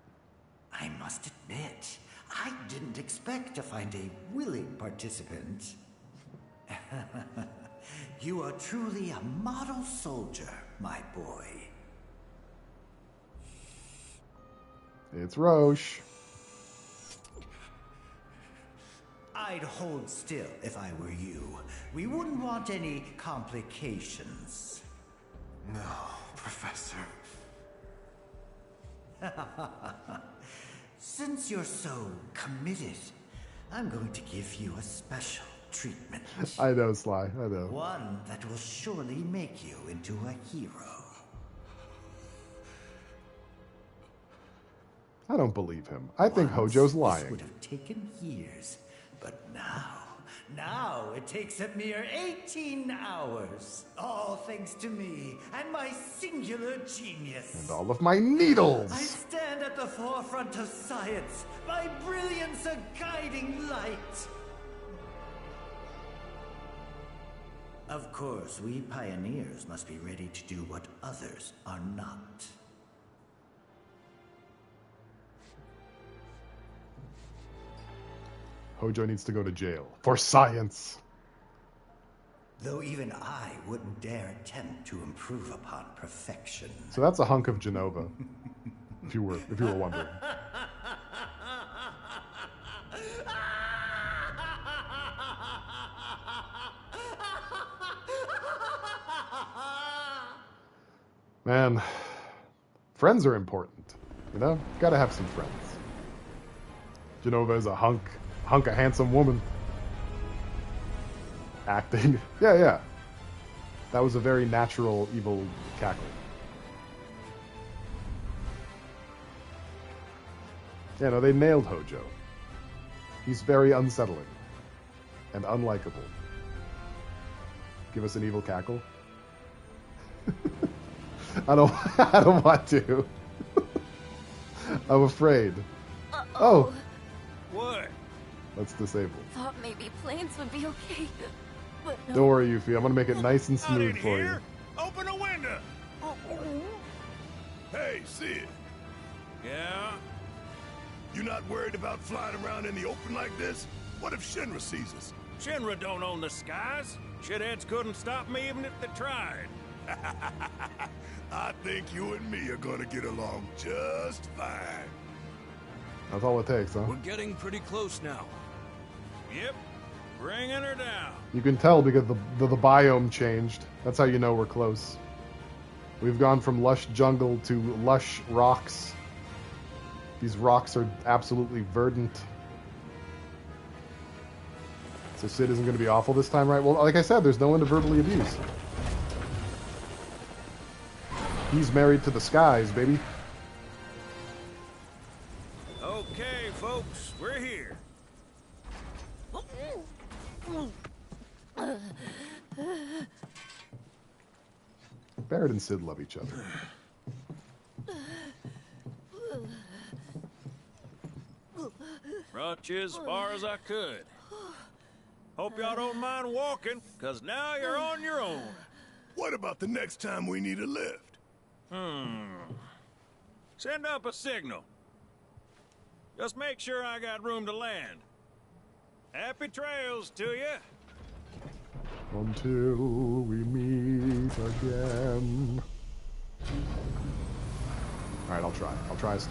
I must admit, I didn't expect to find a willing participant. You are truly a model soldier, my boy. It's Roche. I'd hold still if I were you. We wouldn't want any complications. No, Professor. Since you're so committed, I'm going to give you a special treatment. I know, Sly. I know. One that will surely make you into a hero. I don't believe him. I think Hojo's lying. This would have taken years, but now it takes a mere 18 hours. All thanks to me and my singular genius. And all of my needles. I stand at the forefront of science, my brilliance a guiding light. Of course, we pioneers must be ready to do what others are not. Hojo needs to go to jail. For science! Though even I wouldn't dare attempt to improve upon perfection. So that's a hunk of Genova. if you were wondering. Man, friends are important. You know? Gotta have some friends. Genova is a hunk of handsome woman. Acting. Yeah. That was a very natural evil cackle. Yeah, no, they nailed Hojo. He's very unsettling. And unlikable. Give us an evil cackle. I don't want to. I'm afraid. Oh. What? Let's disable. Thought maybe planes would be okay, but no. Don't worry, Yuffie. I'm gonna make it nice and smooth for you. Open a window. Hey, Sid. Yeah? You not worried about flying around in the open like this? What if Shinra sees us? Shinra don't own the skies. Shitheads couldn't stop me even if they tried. I think you and me are gonna get along just fine. That's all it takes, huh? We're getting pretty close now. Yep. Bringing her down. You can tell because the biome changed. That's how you know we're close. We've gone from lush jungle to lush rocks. These rocks are absolutely verdant. So Sid isn't going to be awful this time, right? Well, like I said, there's no one to verbally abuse. He's married to the skies, baby. Okay, folks, we're here. Barrett and Sid love each other. Brought you as far as I could. Hope y'all don't mind walking, because now you're on your own. What about the next time we need a lift? Send up a signal. Just make sure I got room to land. Happy trails to you. Until we meet again. Alright, I'll try. I'll try to...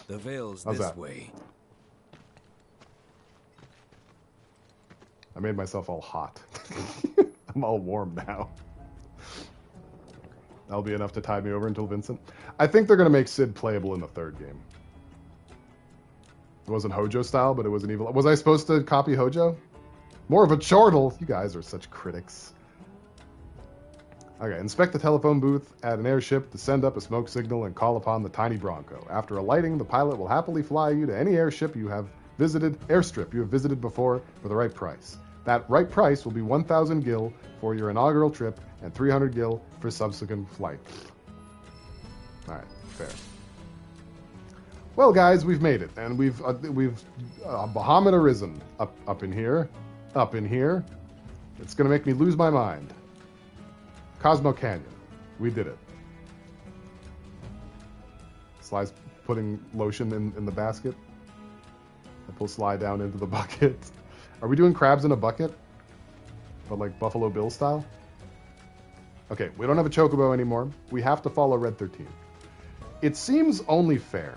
The veil's How's this that? way. made myself all hot. I'm all warm now. That'll be enough to tide me over until Vincent. I think they're going to make Sid playable in the third game. It wasn't Hojo style, but it was an evil... Was I supposed to copy Hojo? More of a chortle. You guys are such critics. Okay, inspect the telephone booth at an airship to send up a smoke signal and call upon the tiny Bronco. After alighting, the pilot will happily fly you to any airstrip you have visited before for the right price. That right price will be 1,000 gil for your inaugural trip and 300 gil for subsequent flight. Alright, fair. Well, guys, we've made it, and we've Bahamut arisen up in here. Up in here. It's going to make me lose my mind. Cosmo Canyon. We did it. Sly's putting lotion in the basket. I pull Sly down into the bucket. Are we doing crabs in a bucket? But like Buffalo Bill style? Okay, we don't have a chocobo anymore. We have to follow Red 13. It seems only fair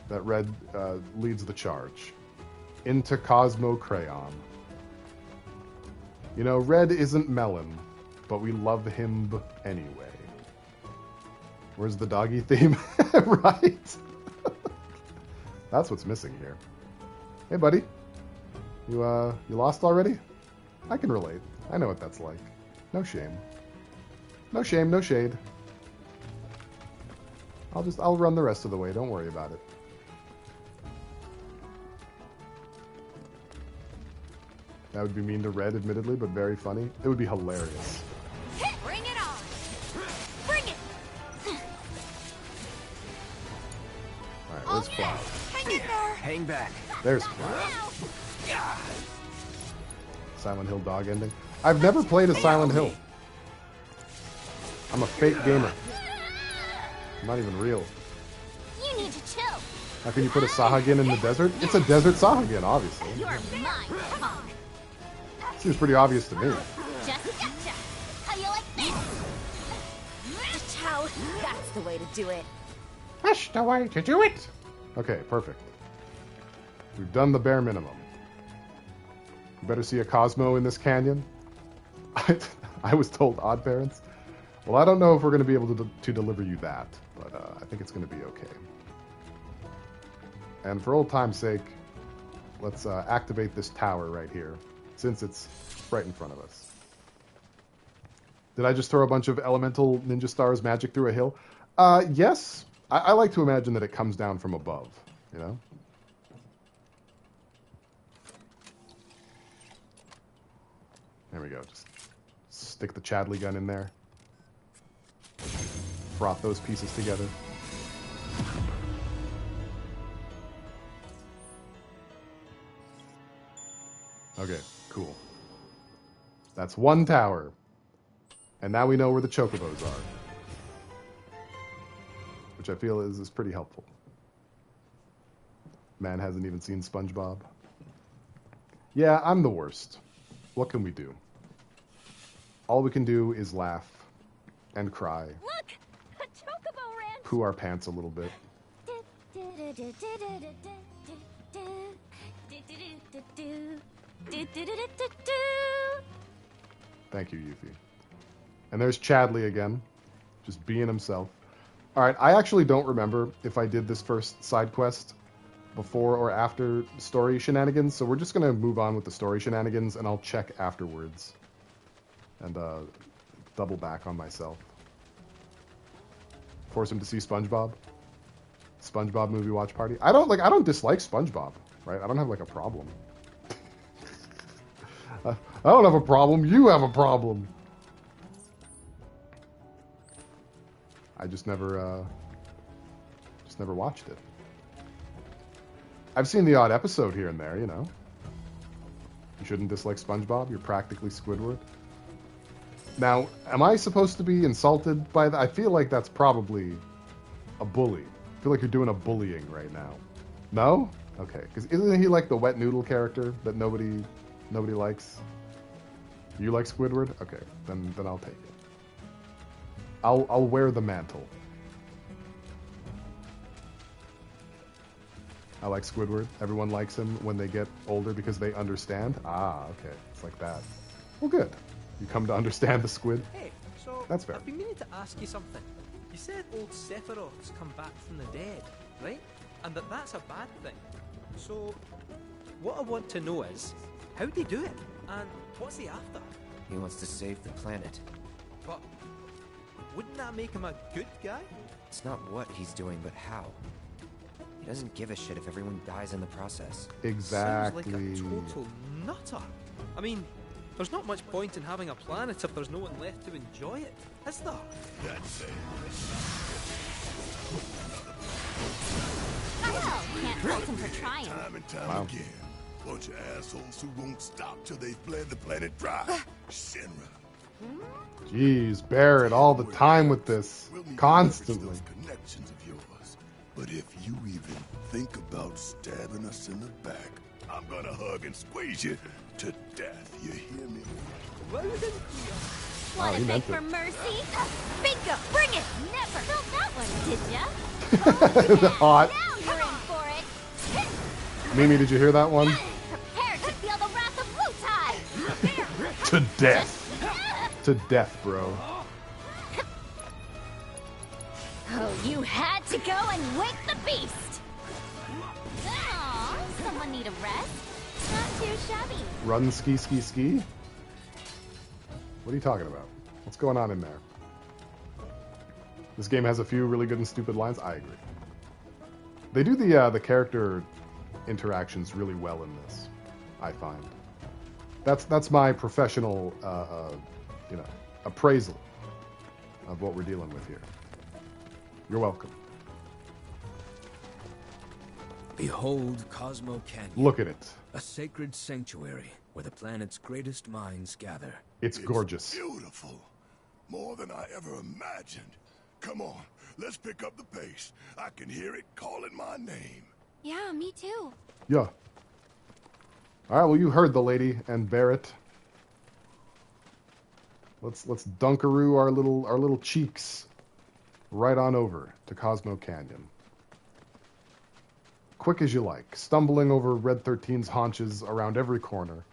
that Red leads the charge into Cosmo Crayon. You know, Red isn't Melon, but we love him anyway. Where's the doggy theme? Right? That's what's missing here. Hey, buddy. You lost already? I can relate. I know what that's like. No shame. No shame, no shade. I'll run the rest of the way. Don't worry about it. That would be mean to Red, admittedly, but very funny. It would be hilarious. Bring it on! Bring it! Alright, where's Cloud? Hang in there! Hang back. There's Cloud. Silent Hill dog ending. I've never played a Silent Hill. I'm a fake gamer. I'm not even real. You need to chill. How can you put a Sahagin in the desert? It's a desert Sahagin, obviously. You're mine. Come on. Seems pretty obvious to me. Just gotcha. How you like this? Chow. That's the way to do it. That's the way to do it. Okay, perfect. We've done the bare minimum. You better see a Cosmo in this canyon. I was told odd parents. Well, I don't know if we're going to be able to deliver you that, but I think it's going to be okay. And for old time's sake, let's activate this tower right here, since it's right in front of us. Did I just throw a bunch of elemental ninja stars magic through a hill? Yes. I like to imagine that it comes down from above, you know? There we go. Just stick the Chadley gun in there. Froth those pieces together. Okay, cool. That's one tower. And now we know where the chocobos are. Which I feel is pretty helpful. Man hasn't even seen SpongeBob. Yeah, I'm the worst. What can we do? All we can do is laugh and cry. Look! A chocobo ran! Poo our pants a little bit. Thank you, Yuffie. And there's Chadley again, just being himself. Alright, I actually don't remember if I did this first side quest before or after story shenanigans, so we're just going to move on with the story shenanigans, and I'll check afterwards. And double back on myself. Force him to see SpongeBob. SpongeBob movie watch party. I don't dislike SpongeBob, right? I don't have like a problem. I don't have a problem. You have a problem. I just never watched it. I've seen the odd episode here and there, you know. You shouldn't dislike SpongeBob. You're practically Squidward. Now, am I supposed to be insulted by that? I feel like that's probably a bully. I feel like you're doing a bullying right now. No? Okay, because isn't he like the wet noodle character that nobody likes? You like Squidward? Okay, then I'll take it. I'll wear the mantle. I like Squidward. Everyone likes him when they get older because they understand. Ah, okay. It's like that. Well, good. You come to understand the squid. Hey, so That's fair. I've been meaning to ask you something. You said old Sephiroth's come back from the dead, right? And that's a bad thing. So, what I want to know is, how'd he do it? And what's he after? He wants to save the planet. But wouldn't that make him a good guy? It's not what he's doing, but how. He doesn't give a shit if everyone dies in the process. Exactly. Sounds like a total nutter. I mean, there's not much point in having a planet if there's no one left to enjoy it, is there? That's it. Well, can't fault him for trying. Time and time again. Bunch of assholes who won't stop till they've bled the planet dry. Shinra. Jeez, Barrett, all the time with this. Constantly. Connections of yours. But if you even think about stabbing us in the back, I'm gonna hug and squeeze you to death. You hear me? Want to beg for mercy? Bingo! Bring it! Never felt that one, did ya? Hot. Now you're in for it. Mimi, did you hear that one? Prepare to feel the wrath of Wutai. To death. To death, bro. Oh, you had to go and wake the beast. Aw, someone need a rest? Not too shabby. Run, ski, ski, ski? What are you talking about? What's going on in there? This game has a few really good and stupid lines. I agree. They do the character interactions really well in this, I find. That's my professional, appraisal of what we're dealing with here. You're welcome. Behold Cosmo Canyon. Look at it. A sacred sanctuary where the planet's greatest minds gather. It's gorgeous. Beautiful. More than I ever imagined. Come on, let's pick up the pace. I can hear it calling my name. Yeah, me too. Yeah. All right, well, you heard the lady and Barrett. Let's dunkaroo our little cheeks right on over to Cosmo Canyon. Quick as you like, stumbling over Red 13's haunches around every corner,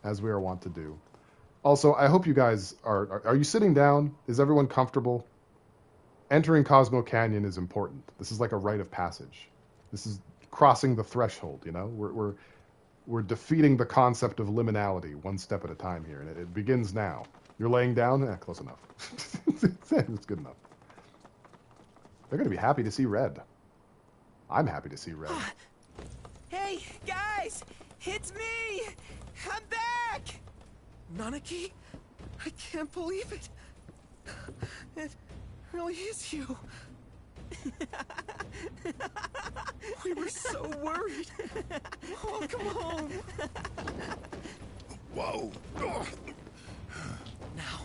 as we are wont to do. Also, I hope you guys are you sitting down? Is everyone comfortable? Entering Cosmo Canyon is important. This is like a rite of passage. This is crossing the threshold, you know? We're defeating the concept of liminality one step at a time here, and it begins now. You're laying down? Close enough. It's good enough. They're going to be happy to see Red. I'm happy to see Red. Hey, guys! It's me! I'm back! Nanaki? I can't believe it. It really is you. We were so worried. Oh, come on. Whoa. Now,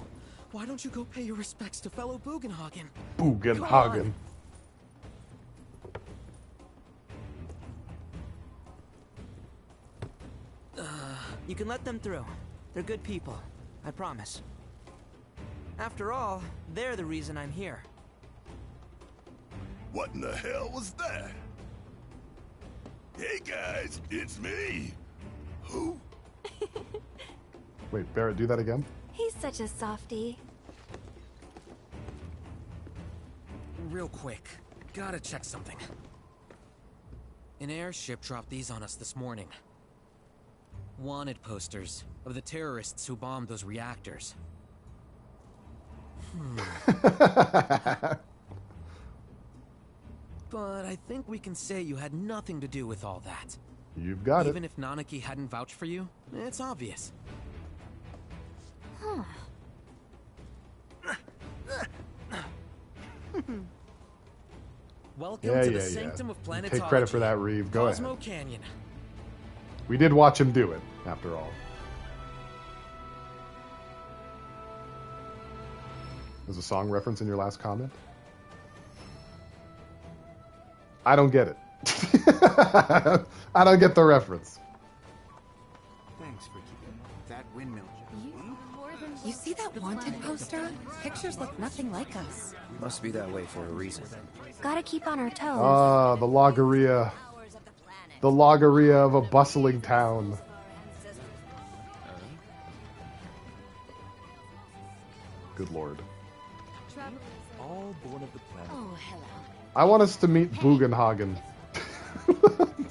why don't you go pay your respects to fellow Bugenhagen? Bugenhagen. You can let them through. They're good people. I promise. After all, they're the reason I'm here. What in the hell was that? Hey guys, it's me. Who? Wait, Barrett, do that again? He's such a softie. Real quick, gotta check something. An airship dropped these on us this morning. Wanted posters of the terrorists who bombed those reactors. But I think we can say you had nothing to do with all that. You've got Even if Nanaki hadn't vouched for you, it's obvious. Huh. Welcome Yeah, to the yeah, Sanctum of Planetology. Take credit for that, Reeve. Go Cosmo ahead. Canyon. We did watch him do it, after all. There's a song reference in your last comment? I don't get it. I don't get the reference. Thanks for keeping that windmill. You see that wanted poster? Pictures look nothing like us. Must be that way for a reason. Gotta keep on our toes. Ah, the Loggeria. The logorrhea of a bustling town. Good lord. All born of the planet. Oh, hello. I want us to meet Bugenhagen.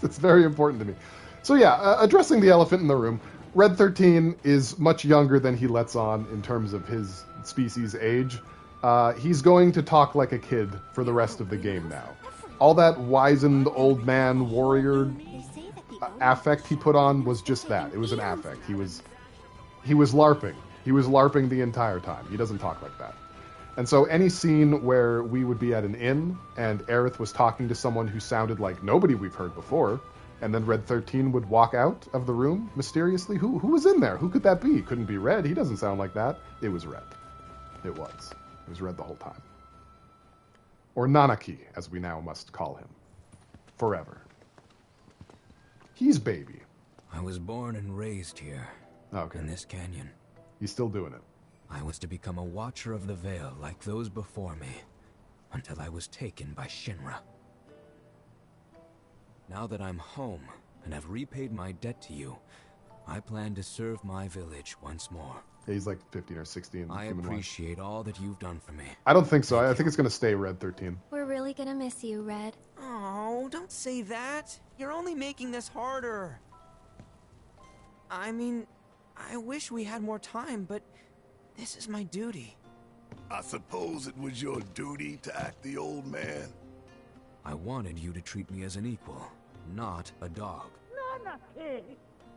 It's very important to me. So yeah, addressing the elephant in the room, Red 13 is much younger than he lets on in terms of his species age. He's going to talk like a kid for the rest of the game now. All that wizened old man warrior affect he put on was just that. It was an affect. He was LARPing. He was LARPing the entire time. He doesn't talk like that. And so any scene where we would be at an inn and Aerith was talking to someone who sounded like nobody we've heard before, and then Red 13 would walk out of the room mysteriously, who was in there? Who could that be? Couldn't be Red. He doesn't sound like that. It was Red. It was. It was Red the whole time. Or Nanaki, as we now must call him. Forever. He's baby. I was born and raised here. Okay. In this canyon. He's still doing it. I was to become a watcher of the Veil like those before me, until I was taken by Shinra. Now that I'm home and have repaid my debt to you, I plan to serve my village once more. Yeah, he's like 15 or 16. I appreciate all that you've done for me. I don't think so. I think it's going to stay Red 13. We're really gonna miss you, Red. Oh, don't say that. You're only making this harder. I mean, I wish we had more time, but this is my duty. I suppose it was your duty to act the old man. I wanted you to treat me as an equal, not a dog. Nanaki!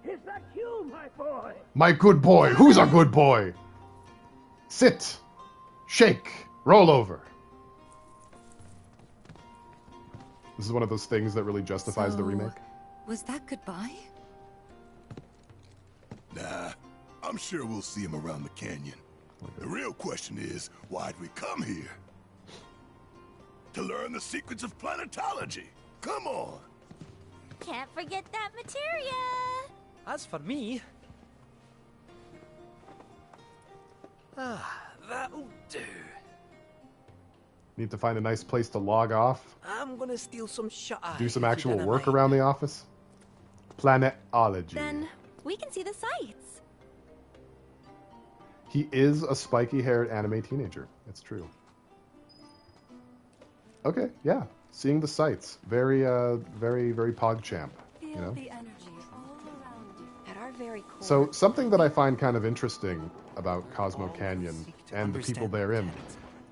Is that you, my boy? My good boy. Who's a good boy? Sit. Shake. Roll over. This is one of those things that really justifies the remake. Was that goodbye? Nah, I'm sure we'll see him around the canyon. The real question is, why'd we come here? To learn the secrets of planetology. Come on. Can't forget that materia. As for me... that'll do. Need to find a nice place to log off. I'm gonna steal some shut-eye. Do some actual work around the office. Planetology. Then we can see the sights. He is a spiky-haired anime teenager. It's true. Okay, yeah. Seeing the sights. Very, very PogChamp. You know? The energy all around you. At our very core. So, something that I find kind of interesting about Cosmo Canyon and the people therein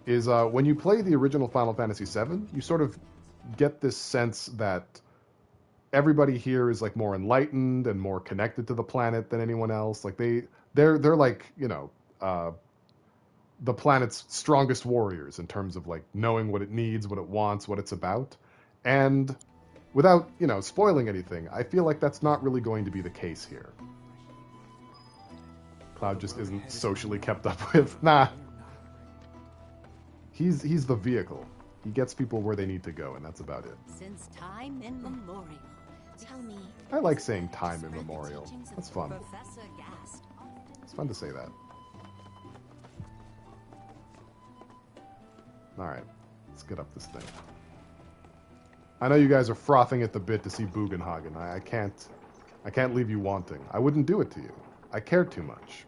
is when you play the original Final Fantasy VII, you sort of get this sense that everybody here is like more enlightened and more connected to the planet than anyone else. Like they're like, you know, the planet's strongest warriors in terms of like knowing what it needs, what it wants, what it's about. And without, you know, spoiling anything, I feel like that's not really going to be the case here. Cloud just isn't socially kept up with. Nah. He's the vehicle. He gets people where they need to go, and that's about it. Since time immemorial. Tell me. I like saying time immemorial. That's fun. It's fun to say that. Alright, let's get up this thing. I know you guys are frothing at the bit to see Bugenhagen. I can't leave you wanting. I wouldn't do it to you. I care too much.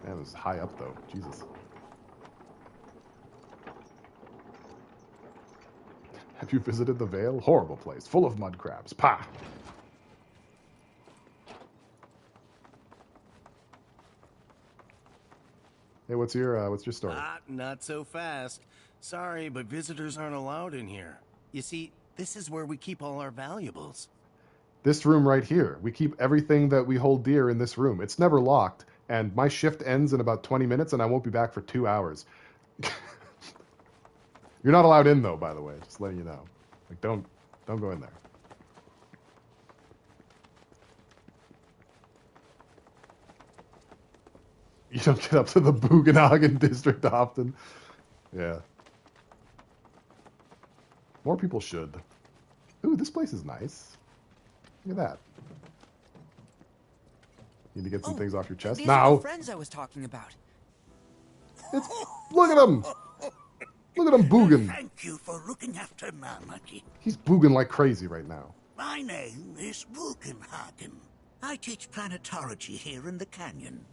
Man, it was high up though. Jesus. Have you visited the Vale? Horrible place, full of mud crabs. Pah! Hey, what's your story? Not so fast. Sorry, but visitors aren't allowed in here. You see, this is where we keep all our valuables. This room right here. We keep everything that we hold dear in this room. It's never locked, and my shift ends in about 20 minutes, and I won't be back for 2 hours. You're not allowed in, though, by the way. Just letting you know. Like, don't go in there. You don't get up to the Bugenhagen district often. Yeah. More people should. Ooh, this place is nice. Look at that. Need to get some things off your chest? These Now! are the friends I was talking about. Look at him! Look at him, Bugen! thank you for looking after Namaki. He's booging like crazy right now. My name is Bugenhagen. I teach planetology here in the canyon.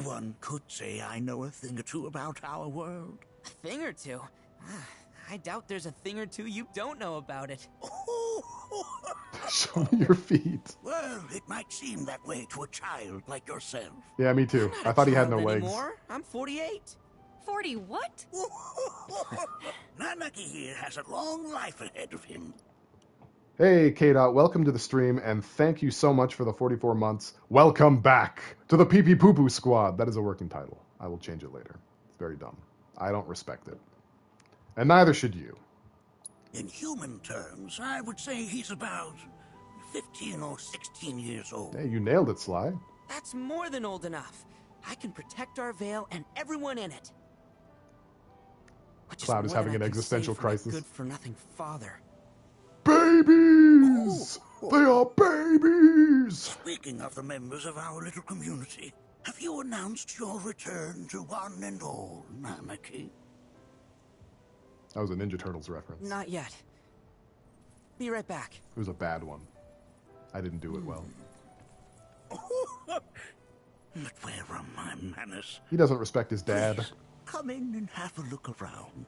One could say I know a thing or two about our world. A thing or two? I doubt there's a thing or two you don't know about it. Show me your feet. Well, it might seem that way to a child like yourself. Yeah, me too. I thought he had no legs. Anymore. I'm 48. 40 what? Namaki here has a long life ahead of him. Hey, K-Dot, welcome to the stream, and thank you so much for the 44 months. Welcome back to the Pee Pee Poo Poo Squad. That is a working title. I will change it later. It's very dumb. I don't respect it. And neither should you. In human terms, I would say he's about 15 or 16 years old. Hey, you nailed it, Sly. That's more than old enough. I can protect our Veil and everyone in it. Cloud is having an existential crisis. Good for nothing father. Babies! They are babies! Speaking of the members of our little community, have you announced your return to one and all, Namaki? That was a Ninja Turtles reference. Not yet. Be right back. It was a bad one. I didn't do it well. But where are my manners? He doesn't respect his dad. Please, come in and have a look around.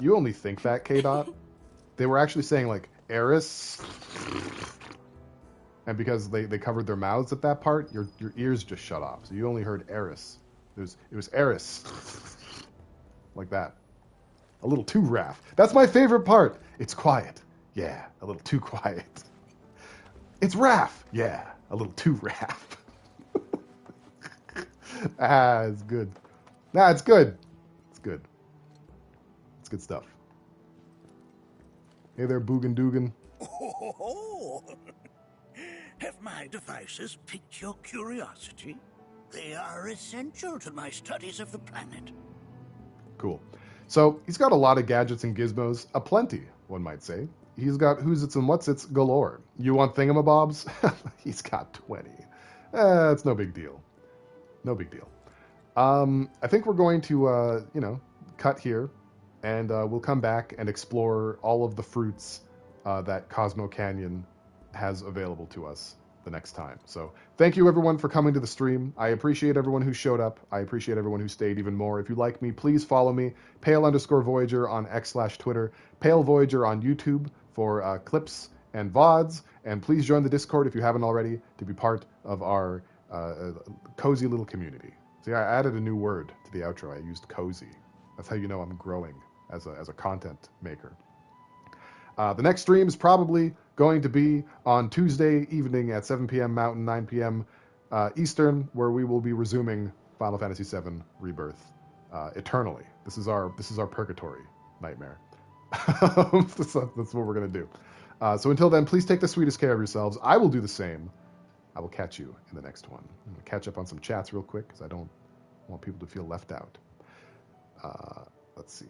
You only think that, K-Dot? They were actually saying, like, Eris. And because they covered their mouths at that part, your ears just shut off. So you only heard Eris. It was Eris. Like that. A little too Raph. That's my favorite part. It's quiet. Yeah, a little too quiet. It's Raph. Yeah, a little too Raph. It's good. Nah, it's good. It's good. It's good stuff. Hey there, Boogan Doogan. Have my devices piqued your curiosity? They are essential to my studies of the planet. Cool. So, he's got a lot of gadgets and gizmos. Aplenty, one might say. He's got who's-its and what's-its galore. You want thingamabobs? He's got 20. It's no big deal. No big deal. I think we're going to, cut here. And we'll come back and explore all of the fruits that Cosmo Canyon has available to us the next time. So thank you everyone for coming to the stream. I appreciate everyone who showed up. I appreciate everyone who stayed even more. If you like me, please follow me, Pale_Voyager on X/Twitter, Pale Voyager on YouTube for clips and VODs. And please join the Discord if you haven't already to be part of our cozy little community. See, I added a new word to the outro. I used cozy. That's how you know I'm growing as a content maker. The next stream is probably going to be on Tuesday evening at 7 p.m. Mountain, 9 p.m. Eastern, where we will be resuming Final Fantasy VII Rebirth eternally. This is our purgatory nightmare. That's what we're going to do. So until then, please take the sweetest care of yourselves. I will do the same. I will catch you in the next one. I'm going to catch up on some chats real quick because I don't want people to feel left out. Let's see.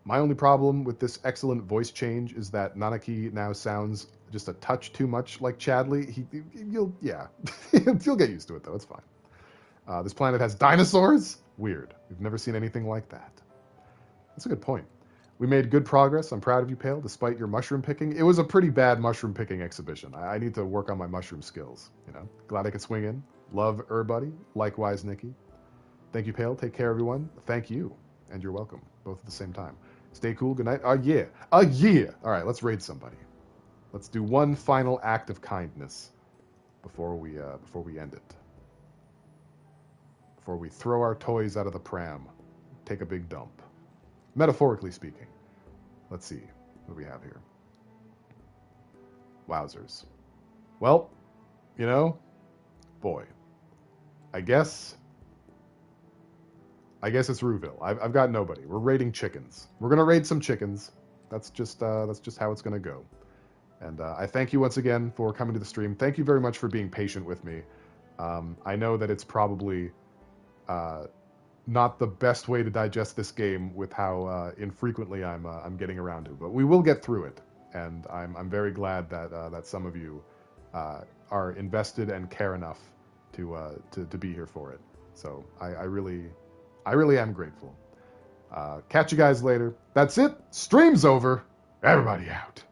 My only problem with this excellent voice change is that Nanaki now sounds just a touch too much like Chadley. You'll get used to it though. It's fine. This planet has dinosaurs? Weird. We've never seen anything like that. That's a good point. We made good progress. I'm proud of you, Pale, despite your mushroom picking. It was a pretty bad mushroom picking exhibition. I need to work on my mushroom skills. Glad I could swing in. Love Buddy. Likewise, Nikki. Thank you, Pale. Take care, everyone. Thank you. And you're welcome. Both at the same time. Stay cool. Good night. Yeah. Yeah. All right, let's raid somebody. Let's do one final act of kindness before we end it. Before we throw our toys out of the pram. Take a big dump. Metaphorically speaking. Let's see. What do we have here? Wowzers. Well, boy. I guess it's Rouville. I've got nobody. We're raiding chickens. We're gonna raid some chickens. That's just how it's gonna go. And I thank you once again for coming to the stream. Thank you very much for being patient with me. I know that it's probably not the best way to digest this game with how infrequently I'm getting around to, but we will get through it. And I'm very glad that some of you are invested and care enough to be here for it. So I really am grateful. Catch you guys later. That's it. Stream's over. Everybody out.